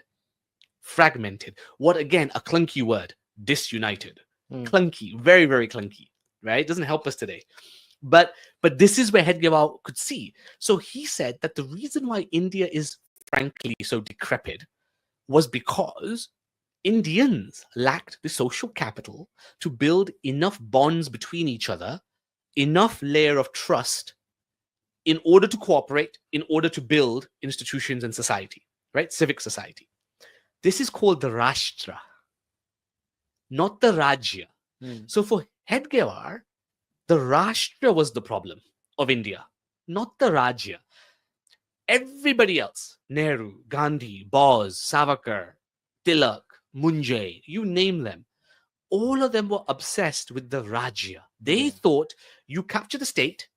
Fragmented. What, again, a clunky word, disunited. Clunky, very, very clunky, right? It doesn't help us today. But this is where Hedgewar could see. So he said that the reason why India is frankly so decrepit was because Indians lacked the social capital to build enough bonds between each other, enough layer of trust in order to cooperate, in order to build institutions and society, right? Civic society. This is called the Rashtra, not the Rajya. So for Hedgewar, the Rashtra was the problem of India, not the Rajya. Everybody else, Nehru, Gandhi, Bose, Savarkar, Tilak, Munjay, you name them, all of them were obsessed with the Rajya. They thought you capture the state,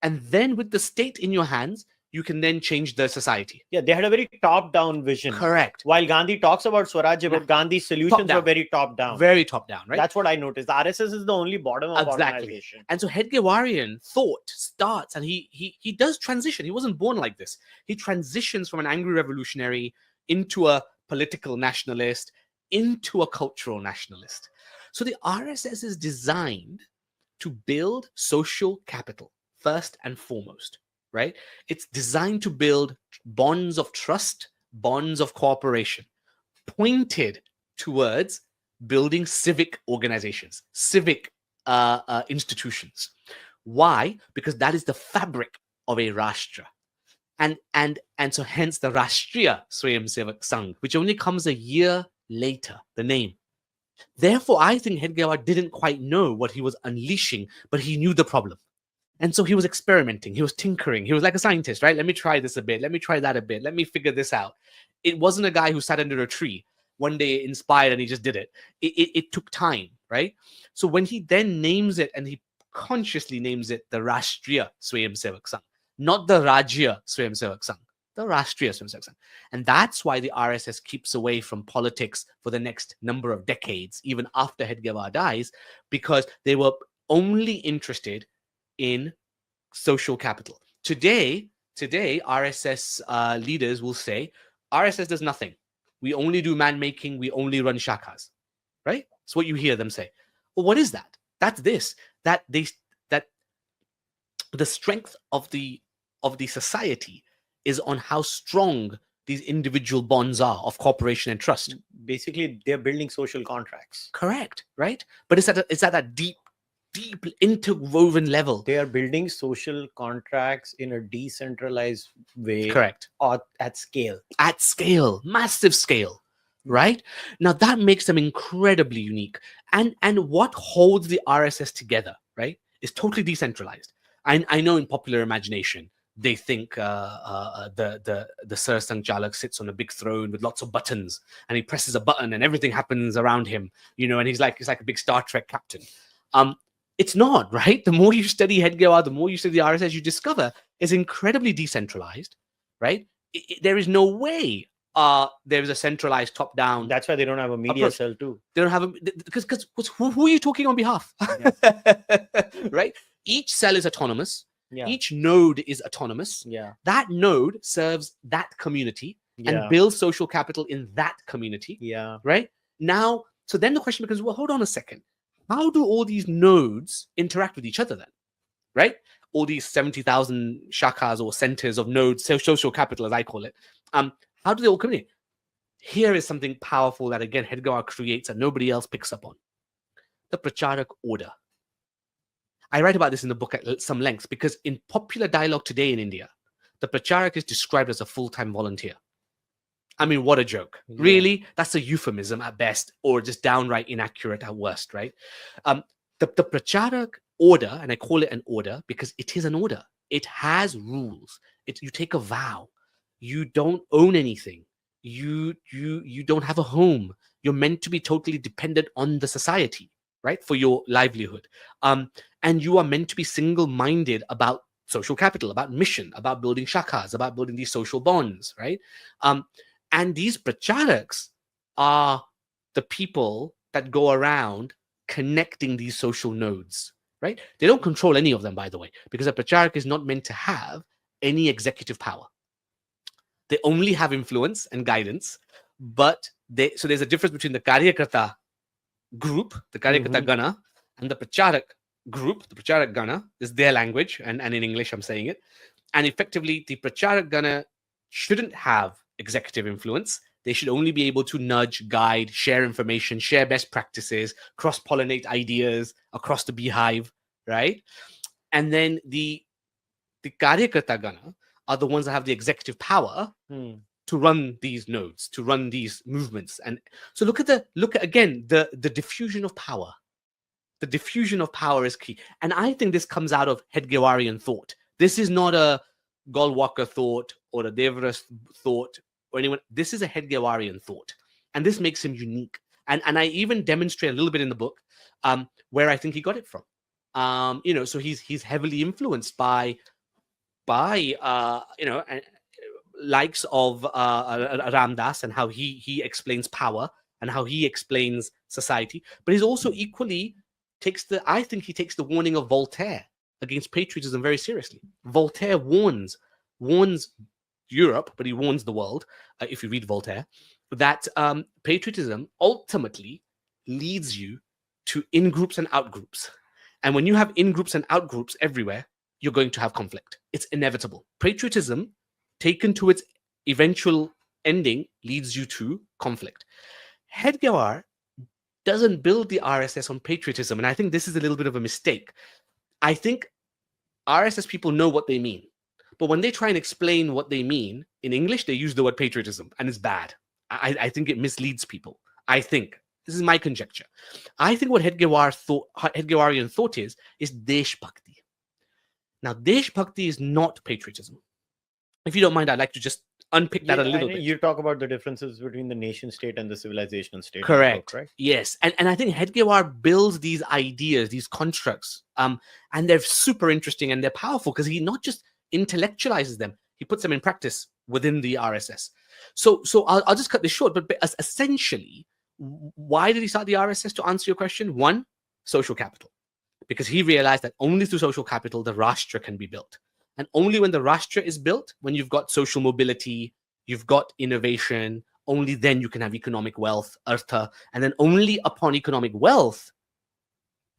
and then with the state in your hands, you can then change the society. Yeah, they had a very top-down vision. Correct. While Gandhi talks about Swarajya, but Gandhi's solutions were very top-down. Very top-down, right? That's what I noticed. The RSS is the only bottom-up organization. And so Hedgewarian thought starts, and he does transition. He wasn't born like this. He transitions from an angry revolutionary into a political nationalist, into a cultural nationalist. So the RSS is designed to build social capital first and foremost, right? It's designed to build bonds of trust, bonds of cooperation, pointed towards building civic organizations, civic institutions. Why? Because that is the fabric of a Rashtra. And so hence the Rashtriya Swayamsevak Sangh, which only comes a year later, the name. Therefore, I think Hedgewar didn't quite know what he was unleashing, but he knew the problem. And so he was experimenting, he was tinkering, he was like a scientist, right? Let me try this a bit, let me try that a bit, let me figure this out. It wasn't a guy who sat under a tree one day inspired and he just did it. It took time, right? So when he then names it, and he consciously names it the Rashtriya Swayamsevak Sangh, not the Rajya Swayamsevak Sangh, the Rashtriya Swayamsevak Sangh. And that's why the RSS keeps away from politics for the next number of decades, even after Hedgewar dies, because they were only interested in social capital. Today, RSS leaders will say, RSS does nothing. We only do man-making, we only run shakas, right? That's what you hear them say. Well, what is that? That's this, that the strength of the society is on how strong these individual bonds are of cooperation and trust. Basically, they're building social contracts. Correct, right? But it's at that deep interwoven level. They are building social contracts in a decentralized way. Correct. Or at scale. At scale, massive scale, right? Now that makes them incredibly unique. And what holds the RSS together, right, is totally decentralized. I know in popular imagination, they think the Sir Sangchalak sits on a big throne with lots of buttons, and he presses a button and everything happens around him, and he's like a big Star Trek captain. It's not, right? The more you study Hedgewar, the more you study the RSS, you discover it's incredibly decentralized, right? There is no way there is a centralized top-down. That's why they don't have a media cell too. They don't have because who are you talking on behalf? Right? Each cell is autonomous. Yeah. Each node is autonomous. Yeah. That node serves that community and builds social capital in that community. Yeah. Right? Now, so then the question becomes, well, hold on a second. How do all these nodes interact with each other then? Right? All these 70,000 shakas or centers of nodes, social capital as I call it. How do they all communicate? Here is something powerful that, again, Hedgewar creates and nobody else picks up on. The Pracharak order. I write about this in the book at some length because in popular dialogue today in India, the Pracharak is described as a full-time volunteer. I mean, what a joke. Yeah. Really? That's a euphemism at best, or just downright inaccurate at worst, right? The Pracharak order, and I call it an order because it is an order. It has rules. You take a vow. You don't own anything. You don't have a home. You're meant to be totally dependent on the society, right, for your livelihood. And you are meant to be single-minded about social capital, about mission, about building shakas, about building these social bonds, right? And these pracharaks are the people that go around connecting these social nodes, right? They don't control any of them, by the way, because a pracharak is not meant to have any executive power. They only have influence and guidance, but so there's a difference between the Karyakarta group, the Karyakarta Gana, and the Pracharak group. The Pracharak Gana is their language, and in English I'm saying it. And effectively, the Pracharak Gana shouldn't have executive influence. They should only be able to nudge, guide, share information, share best practices, cross-pollinate ideas across the beehive, right? And then the Karyakarta Gana are the ones that have the executive power to run these nodes, to run these movements. And so look at again the diffusion of power. The diffusion of power is key. And I think this comes out of Hedgewarian thought. This is not a Cārvāka thought or a Devras thought or anyone. This is a Hedgewarian thought. And this makes him unique. And I even demonstrate a little bit in the book where I think he got it from. So he's heavily influenced by likes of Ramdas and how he explains power and how he explains society, but he's also equally takes the warning of Voltaire against patriotism very seriously. Voltaire warns Europe, but he warns the world, if you read Voltaire, that patriotism ultimately leads you to in-groups and out-groups. And when you have in-groups and out-groups everywhere, you're going to have conflict. It's inevitable. Patriotism, taken to its eventual ending, leads you to conflict. Hedgewar doesn't build the RSS on patriotism, and I think this is a little bit of a mistake. I think RSS people know what they mean, but when they try and explain what they mean in English, they use the word patriotism, and it's bad. I think it misleads people. I think. This is my conjecture. I think what Hedgewarian thought is Deshbhakti. Now, Deshbhakti is not patriotism. If you don't mind, I'd like to just unpick that a little bit. You talk about the differences between the nation state and the civilization state. Correct. Book, right? Yes. And I think Hedgewar builds these ideas, these constructs, and they're super interesting and they're powerful because he not just intellectualizes them, he puts them in practice within the RSS. So I'll just cut this short, but essentially, why did he start the RSS? To answer your question, one, social capital. Because he realized that only through social capital, the Rashtra can be built. And only when the Rashtra is built, when you've got social mobility, you've got innovation, only then you can have economic wealth, artha. And then only upon economic wealth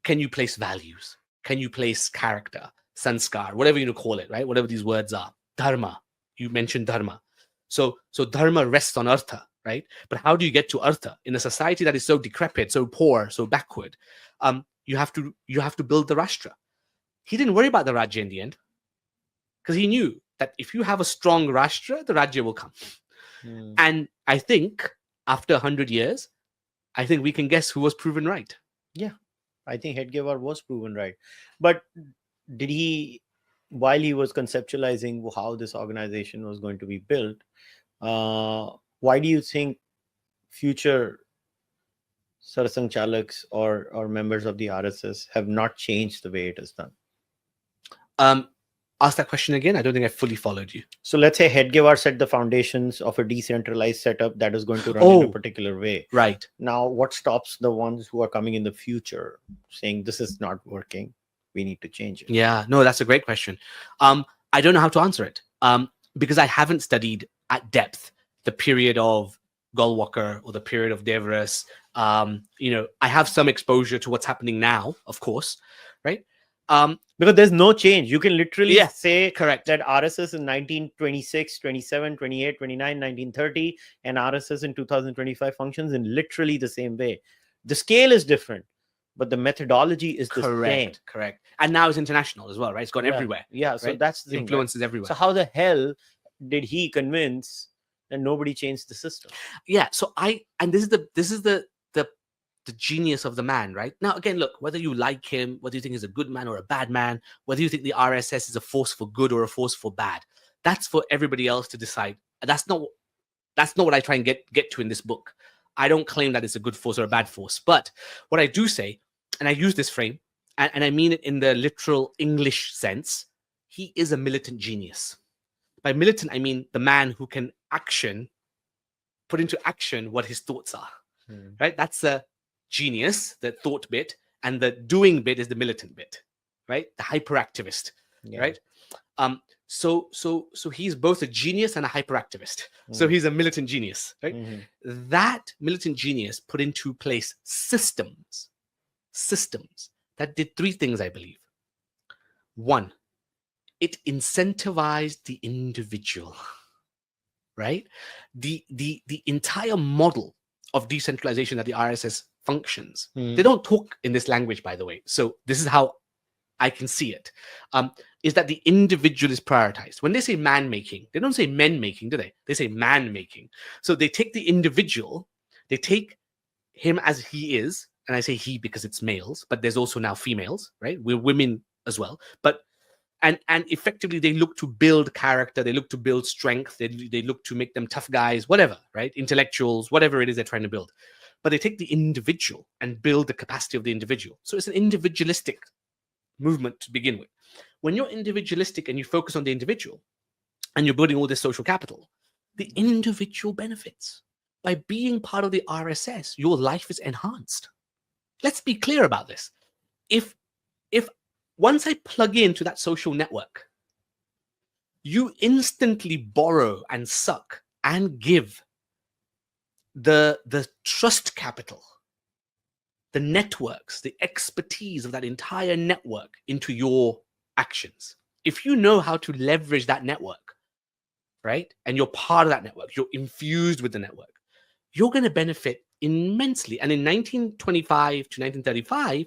can you place values, can you place character, sanskar, whatever you call it, right? Whatever these words are. Dharma. You mentioned dharma. So dharma rests on artha, right? But how do you get to artha in a society that is so decrepit, so poor, so backward? You have to build the Rashtra. He didn't worry about the Rajya in the end because he knew that if you have a strong Rashtra, the Rajya will come. And I think after 100 years, I think we can guess who was proven right. Yeah, I think Hedgewar was proven right. But did he, while he was conceptualizing how this organization was going to be built, why do you think future Sarsang Chalaks or members of the RSS have not changed the way it is done? Ask that question again. I don't think I fully followed you. So let's say Hedgewar set the foundations of a decentralized setup that is going to run in a particular way. Right. Now, what stops the ones who are coming in the future saying this is not working? We need to change it. Yeah, no, that's a great question. I don't know how to answer it because I haven't studied at depth the period of Cārvāka or the period of Devras. I have some exposure to what's happening now, of course, right? Because there's no change. You can literally say correct that RSS in 1926, 27, 28, 29, 1930 and RSS in 2025 functions in literally the same way. The scale is different, but the methodology is the same. Correct. And now it's international as well, right? It's gone everywhere. Yeah, so right? that's the thing, influences everywhere. So how the hell did he convince that nobody changed the system? Yeah, so this is the genius of the man, right? Now, again, look, whether you like him, whether you think he's a good man or a bad man, whether you think the RSS is a force for good or a force for bad, that's for everybody else to decide. That's not what I try and get to in this book. I don't claim that it's a good force or a bad force, but what I do say, and I use this frame, and I mean it in the literal English sense, he is a militant genius. By militant, I mean the man who can put into action what his thoughts are, right? That's a genius, the thought bit, and the doing bit is the militant bit, right? The hyperactivist, right? So he's both a genius and a hyperactivist. So he's a militant genius, right? That militant genius put into place systems that did three things, I believe. One, it incentivized the individual, right? The entire model of decentralization that the RSS functions. They don't talk in this language, by the way. So this is how I can see it. Is that the individual is prioritized. When they say man-making, they don't say men-making, do they? They say man-making. So they take the individual, they take him as he is, and I say he because it's males, but there's also now females, right? We're women as well. But and effectively they look to build character, they look to build strength, they look to make them tough guys, whatever, right? Intellectuals, whatever it is they're trying to build. But they take the individual and build the capacity of the individual. So it's an individualistic movement to begin with. When you're individualistic and you focus on the individual and you're building all this social capital, the individual benefits. By being part of the RSS, your life is enhanced. Let's be clear about this. If once I plug into that social network, you instantly borrow and suck and give the trust capital, the networks, the expertise of that entire network into your actions. If you know how to leverage that network, right, and you're part of that network, you're infused with the network, you're going to benefit immensely. And in 1925 to 1935,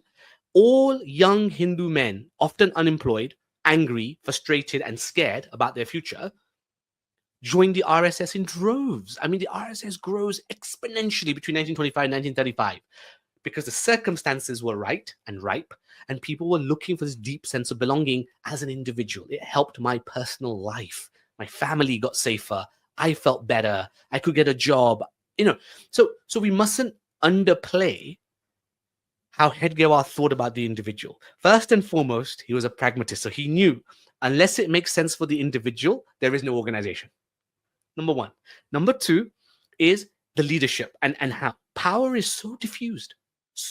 all young Hindu men, often unemployed, angry, frustrated, and scared about their future, joined the RSS in droves. I mean, the RSS grows exponentially between 1925 and 1935 because the circumstances were right and ripe, and people were looking for this deep sense of belonging as an individual. It helped my personal life. My family got safer. I felt better. I could get a job. So we mustn't underplay how Hedgewar thought about the individual. First and foremost, he was a pragmatist. So he knew unless it makes sense for the individual, there is no organization. Number one. Number two is the leadership and how power is so diffused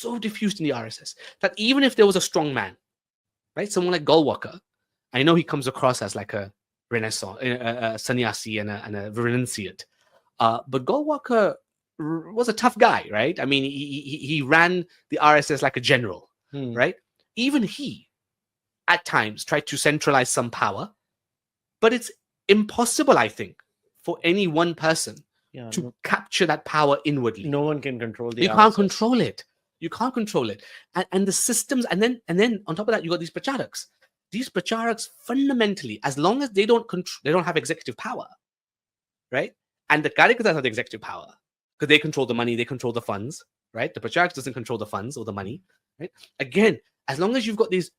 in the RSS that even if there was a strong man, right, someone like Cārvāka, I know he comes across as like a renaissance, a sannyasi and a renunciate, but Cārvāka was a tough guy, right? I mean, he ran the RSS like a general, right? Even he, at times, tried to centralize some power, but it's impossible, I think, for any one person to capture that power inwardly. No one can control the You RSS. can't control it. You can't control it. And the systems, and then on top of that, you got these pracharaks. These pracharaks, fundamentally, as long as they don't have executive power, right? And the Karyakartas have the executive power because they control the money, they control the funds, right? The pracharaks doesn't control the funds or the money, right? Again, as long as you've got these,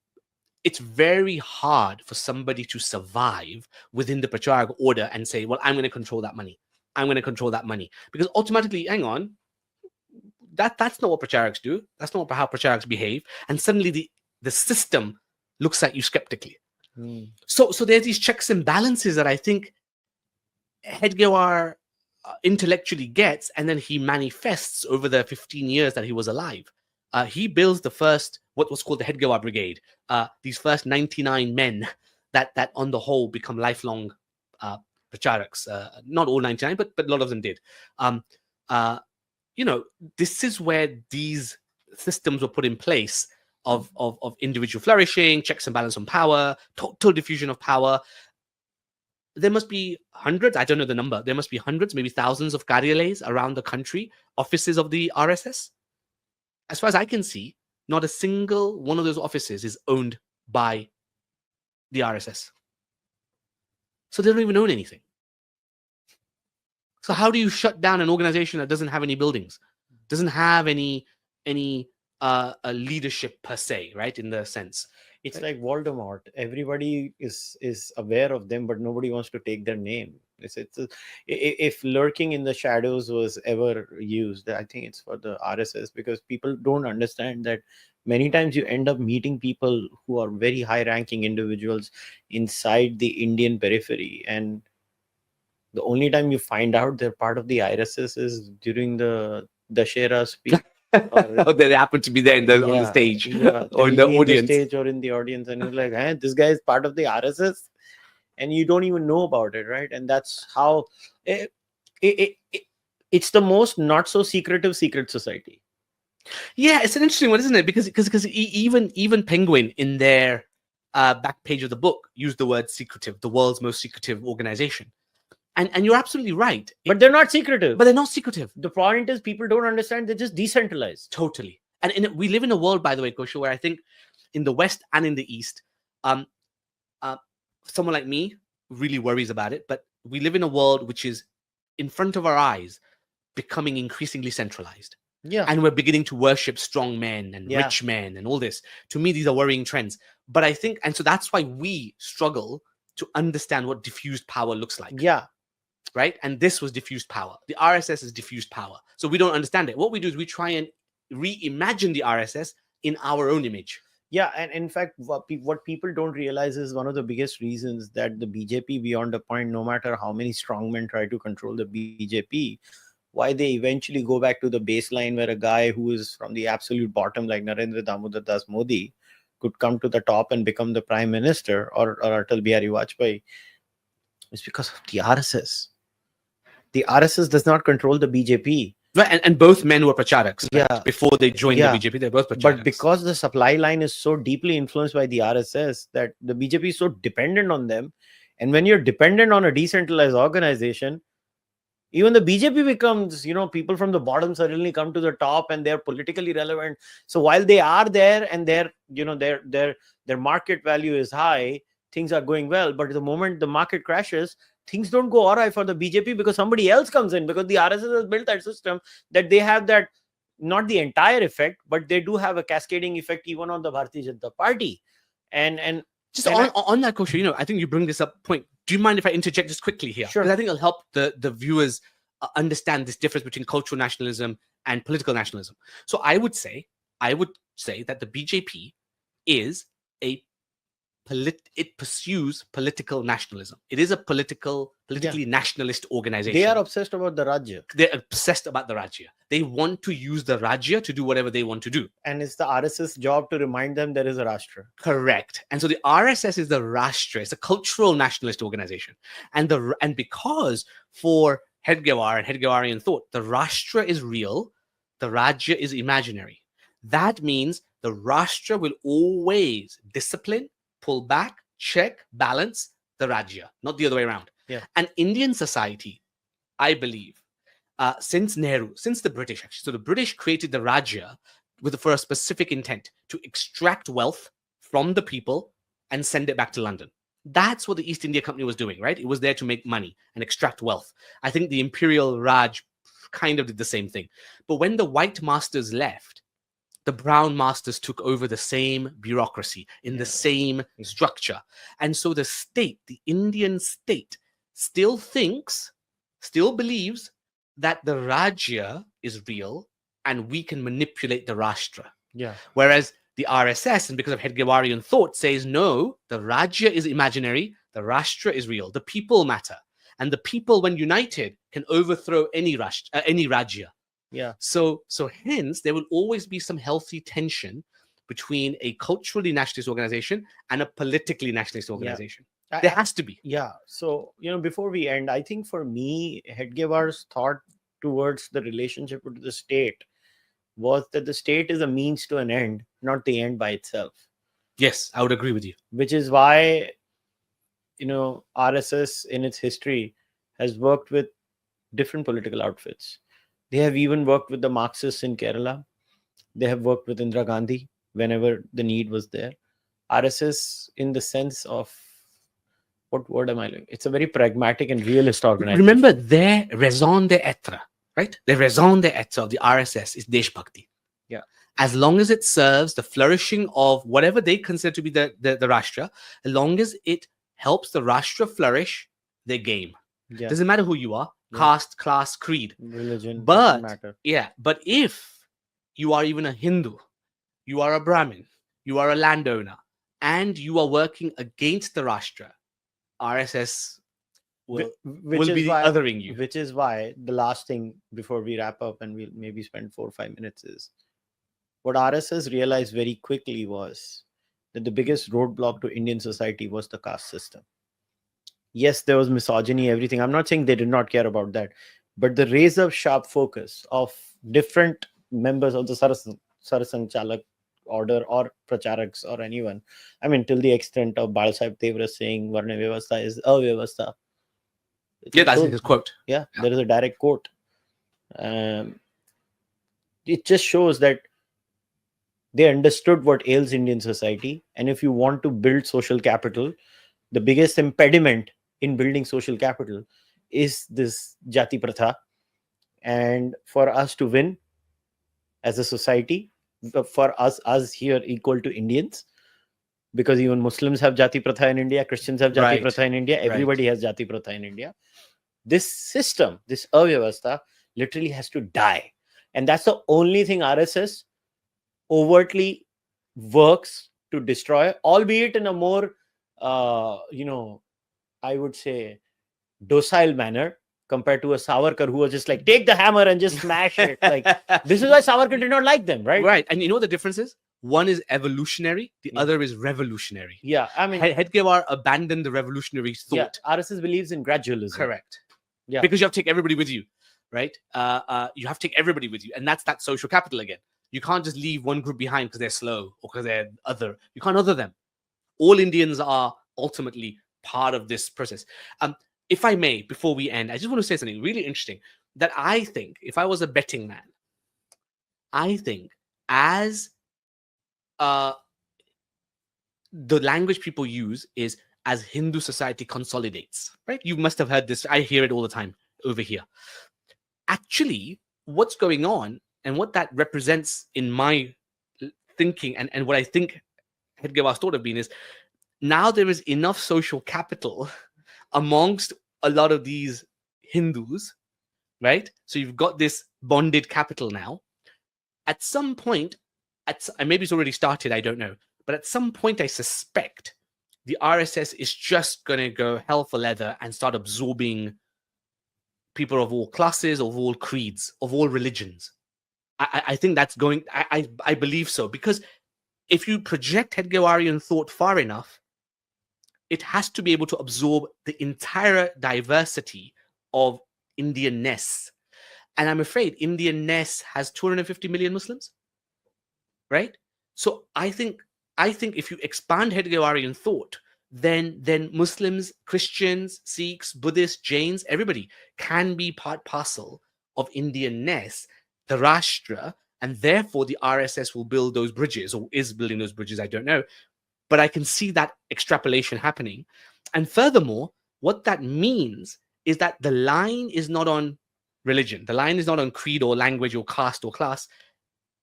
it's very hard for somebody to survive within the pracharak order and say, well, I'm going to control that money. I'm going to control that money. Because automatically, hang on, that's not what pracharaks do. That's not how pracharaks behave. And suddenly the system looks at you skeptically. So there's these checks and balances that I think Hedgewar intellectually gets, and then he manifests over the 15 years that he was alive. He builds the first, what was called the Hedgewar Brigade, these first 99 men that on the whole become lifelong pracharaks. Not all 99, but a lot of them did. This is where these systems were put in place of individual flourishing, checks and balance on power, total diffusion of power. There must be hundreds, I don't know the number, there must be hundreds, maybe thousands of karyalays around the country, offices of the RSS. As far as I can see, not a single one of those offices is owned by the RSS. So they don't even own anything. So how do you shut down an organization that doesn't have any buildings, doesn't have any leadership per se, right? In the sense, it's like Voldemort. Everybody is aware of them, but nobody wants to take their name. If lurking in the shadows was ever used, I think it's for the RSS, because people don't understand that many times you end up meeting people who are very high-ranking individuals inside the Indian periphery, and the only time you find out they're part of the RSS is during the Dashera speech. Or they happen to be there on the stage or in the audience. Or in the audience, and you're like, hey, this guy is part of the RSS, and you don't even know about it, right? And that's how it's the most not so secretive secret society. Yeah, it's an interesting one, isn't it? Because even Penguin in their back page of the book used the word secretive, the world's most secretive organization. And you're absolutely right. But they're not secretive. But they're not secretive. The point is, people don't understand. They're just decentralized. Totally. And we live in a world, by the way, Kushal, where I think in the West and in the East, someone like me really worries about it. But we live in a world which is in front of our eyes becoming increasingly centralized. Yeah. And we're beginning to worship strong men and rich men and all this. To me, these are worrying trends. But I think, and so that's why we struggle to understand what diffused power looks like. Yeah. Right? And this was diffused power. The RSS is diffused power. So we don't understand it. What we do is we try and reimagine the RSS in our own image. Yeah, and in fact, what people don't realize is one of the biggest reasons that the BJP, beyond a point, no matter how many strongmen try to control the BJP, why they eventually go back to the baseline where a guy who is from the absolute bottom, like Narendra Damodar Das Modi, could come to the top and become the prime minister, or Atal Bihari Vajpayee, is because of the RSS. The RSS does not control the BJP. Right, and both men were pracharaks. Yeah. Right? Before they joined the BJP, they're both pracharaks. But because the supply line is so deeply influenced by the RSS that the BJP is so dependent on them, and when you're dependent on a decentralized organization, even the BJP becomes, people from the bottom suddenly come to the top and they're politically relevant. So while they are there and their market value is high, things are going well. But the moment the market crashes, things don't go all right for the BJP because somebody else comes in, because the RSS has built that system that they have that, not the entire effect, but they do have a cascading effect even on the Bharatiya Janata Party. And just on that, Kushal, I think you bring this up point. Do you mind if I interject just quickly here? Sure. Because I think it'll help the viewers understand this difference between cultural nationalism and political nationalism. So I would say that the BJP is it pursues political nationalism. It is a politically nationalist organization. They are obsessed about the Rajya. They're obsessed about the Rajya. They want to use the Rajya to do whatever they want to do. And it's the RSS job to remind them there is a Rashtra. Correct. And so the RSS is the Rashtra. It's a cultural nationalist organization. And because for Hedgewar and Hedgewarian thought, the Rashtra is real, the Rajya is imaginary. That means the Rashtra will always discipline, pull back, check, balance the Rajya, not the other way around. Yeah. And Indian society, I believe, since Nehru, since the British actually, so the British created the Rajya for a specific intent to extract wealth from the people and send it back to London. That's what the East India Company was doing, right? It was there to make money and extract wealth. I think the Imperial Raj kind of did the same thing. But when the white masters left, the brown masters took over the same bureaucracy in the same structure. And so the state, the Indian state, still believes that the Rajya is real and we can manipulate the Rashtra. Yeah. Whereas the RSS, and because of Hedgewarian thought, says no, the Rajya is imaginary, the Rashtra is real, the people matter. And the people, when united, can overthrow any Rajya. Yeah. So hence, there will always be some healthy tension between a culturally nationalist organization and a politically nationalist organization. Yeah. There has to be. Yeah. So, before we end, I think for me, Hedgewar's thought towards the relationship with the state was that the state is a means to an end, not the end by itself. Yes, I would agree with you. Which is why, RSS in its history has worked with different political outfits. They have even worked with the Marxists in Kerala. They have worked with Indira Gandhi whenever the need was there. RSS, in the sense of, what word am I looking? It's a very pragmatic and realist organization. Remember, their raison d'etre, right? The raison d'etre of the RSS is Deshbhakti. Yeah. As long as it serves the flourishing of whatever they consider to be the Rashtra, as long as it helps the Rashtra flourish, they're game. Yeah. Doesn't matter who you are, Yeah. caste, class, creed. Religion But doesn't matter. yeah, but if you are even a Hindu, you are a Brahmin, you are a landowner, and you are working against the Rashtra, RSS will be othering you. Which is why the last thing before we wrap up, and we'll maybe spend 4 or 5 minutes, is what RSS realized very quickly was that the biggest roadblock to Indian society was the caste system. Yes, there was misogyny, everything. I'm not saying they did not care about that, but the razor sharp focus of different members of the Sarasang Chalak order or Pracharaks or anyone, I mean, till the extent of Bal Sahib Tevra saying Varna Vyavastha is Avyavastha. Yeah, that's his quote. Yeah, there is a direct quote. It just shows that they understood what ails Indian society. And if you want to build social capital, the biggest impediment in building social capital is this Jati Pratha. And for us to win as a society, for us here equal to Indians, because even Muslims have Jati Pratha in India, Christians have Jati Pratha in India, everybody has Jati Pratha in India. This system, this Avyavastha, literally has to die. And that's the only thing RSS overtly works to destroy, albeit in a more, I would say, docile manner compared to a Savarkar who was just like, take the hammer and just smash it. Like, this is why Savarkar did not like them, right? Right. And you know what the difference is? One is evolutionary, the other is revolutionary. Yeah, I mean, Hedgewar abandoned the revolutionary thought. Yeah, RSS believes in gradualism. Correct. Yeah. Because you have to take everybody with you, right? You have to take everybody with you. And that's that social capital again. You can't just leave one group behind because they're slow or because they're other. You can't other them. All Indians are ultimately part of this process. If I may, before we end, I just want to say something really interesting that I think, if I was a betting man, I think as the language people use is as Hindu society consolidates, right? You must have heard this. I hear it all the time over here. Actually, what's going on and what that represents in my thinking and what I think Hedgewar's thought of being is now there is enough social capital amongst a lot of these Hindus, right? So you've got this bonded capital now. At some point, and maybe it's already started, I don't know. But at some point, I suspect the RSS is just going to go hell for leather and start absorbing people of all classes, of all creeds, of all religions. I think that's going, I believe so. Because if you project Hedgewarian thought far enough, it has to be able to absorb the entire diversity of Indianness. And I'm afraid Indianness has 250 million Muslims, right? So I think if you expand Hedgewarian thought, then Muslims, Christians, Sikhs, Buddhists, Jains, everybody can be part parcel of Indianness, the Rashtra, and therefore the RSS will build those bridges or is building those bridges. I don't know. But I can see that extrapolation happening. And furthermore, what that means is that the line is not on religion. The line is not on creed or language or caste or class.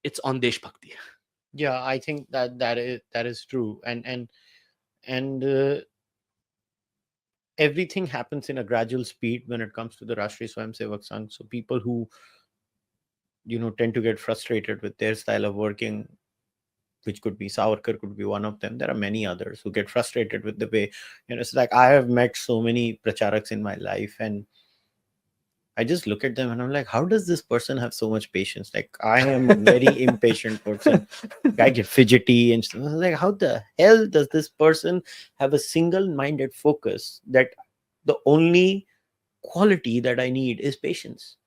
It's on Deshbhakti. Yeah, I think that is true. And everything happens in a gradual speed when it comes to the Rashtriya Swayamsevak Sangh. So people who, tend to get frustrated with their style of working, which could be Savarkar, could be one of them. There are many others who get frustrated with the way, it's like I have met so many pracharaks in my life, and I just look at them and I'm like, how does this person have so much patience? Like, I am a very impatient person. I get fidgety and stuff. Like, how the hell does this person have a single-minded focus that the only quality that I need is patience?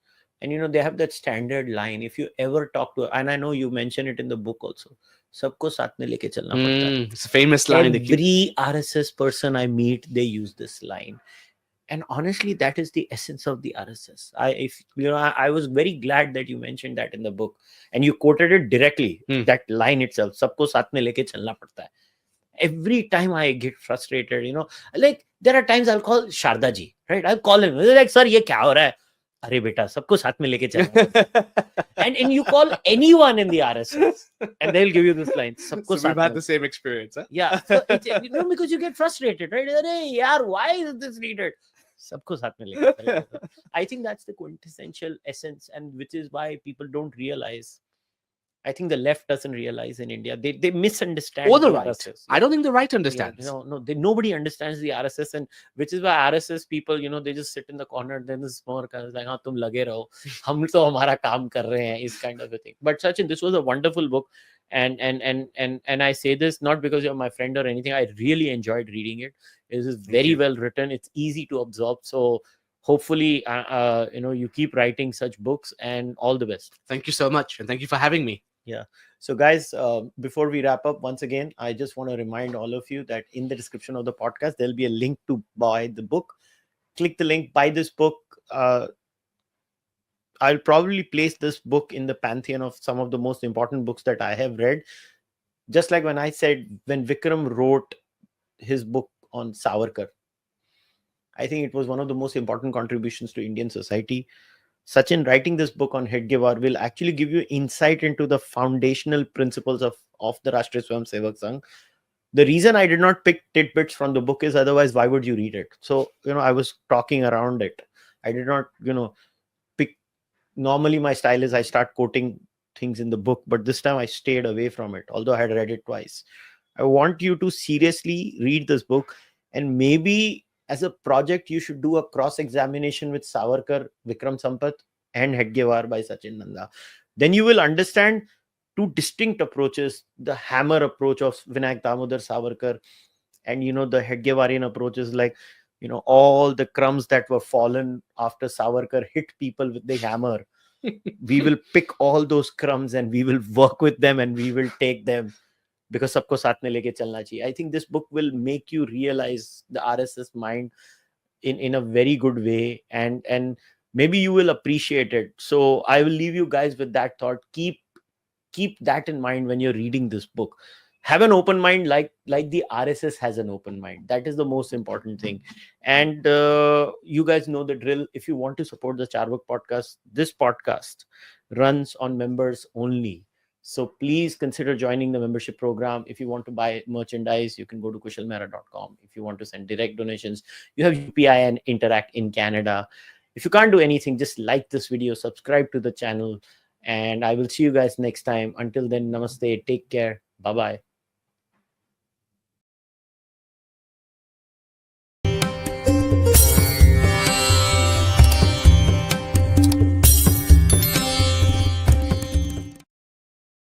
And they have that standard line. If you ever talk to, and I know you mention it in the book also, sabko saath mein leke chalna padta hai. It's a famous line. Every RSS person I meet, they use this line. And honestly, that is the essence of the RSS. I was very glad that you mentioned that in the book, and you quoted it directly. That line itself, "Sabko saath mein leke chalna padta hai." Every time I get frustrated, like there are times I'll call Sharda ji, right? I'll call him, like, "Sir, ye kya ho raha hai?" "Arey beta, sabko saath mein leke chalna." and you call anyone in the RSS, and they'll give you this line. Sabko So we've had the same experience, huh? Yeah, so because you get frustrated, right? Arey yaar, why is this needed? सबको साथ में लेके चलेगा. I think that's the quintessential essence, and which is why people don't realize. I think the left doesn't realize in India. They misunderstand Or the the right. RSS. I don't think the right Yeah, understands. nobody understands the RSS, and which is why RSS people, they just sit in the corner, then the more kind of like, हाँ तुम लगे रहो, हम तो हमारा काम कर रहे हैं, is kind of a thing. But Sachin, this was a wonderful book, and I say this not because you're my friend or anything. I really enjoyed reading it. It is very well written. It's easy to absorb. So hopefully, you keep writing such books, and all the best. Thank you so much, and thank you for having me. Yeah. So guys, before we wrap up, once again, I just want to remind all of you that in the description of the podcast, there'll be a link to buy the book. Click the link, buy this book. I'll probably place this book in the pantheon of some of the most important books that I have read. Just like when I said, when Vikram wrote his book on Savarkar, I think it was one of the most important contributions to Indian society. Sachin, writing this book on Hedgewar will actually give you insight into the foundational principles of the Rashtriya Swayamsevak Sangh. The reason I did not pick tidbits from the book is otherwise, why would you read it? So, I was talking around it. I did not, pick. Normally, my style is I start quoting things in the book, but this time I stayed away from it, although I had read it twice. I want you to seriously read this book, and maybe as a project, you should do a cross-examination with Savarkar, Vikram Sampath, and Hedgewar by Sachin Nandha. Then you will understand two distinct approaches: the hammer approach of Vinayak Damodar Savarkar, and the Hedgewarian approach is like, all the crumbs that were fallen after Savarkar hit people with the hammer. We will pick all those crumbs and we will work with them and we will take them. Because सबको साथ में लेके चलना चाहिए. I think this book will make you realize the RSS mind in a very good way, and maybe you will appreciate it. So I will leave you guys with that thought. Keep that in mind when you're reading this book. Have an open mind, like the RSS has an open mind. That is the most important thing. And you guys know the drill. If you want to support the Cārvāka podcast, this podcast runs on members only. So please consider joining the membership program. If you want to buy merchandise, you can go to kushalmehra.com. If you want to send direct donations, you have UPI and Interac in Canada. If you can't do anything, just like this video, subscribe to the channel, and I will see you guys next time. Until then, namaste, take care, bye-bye.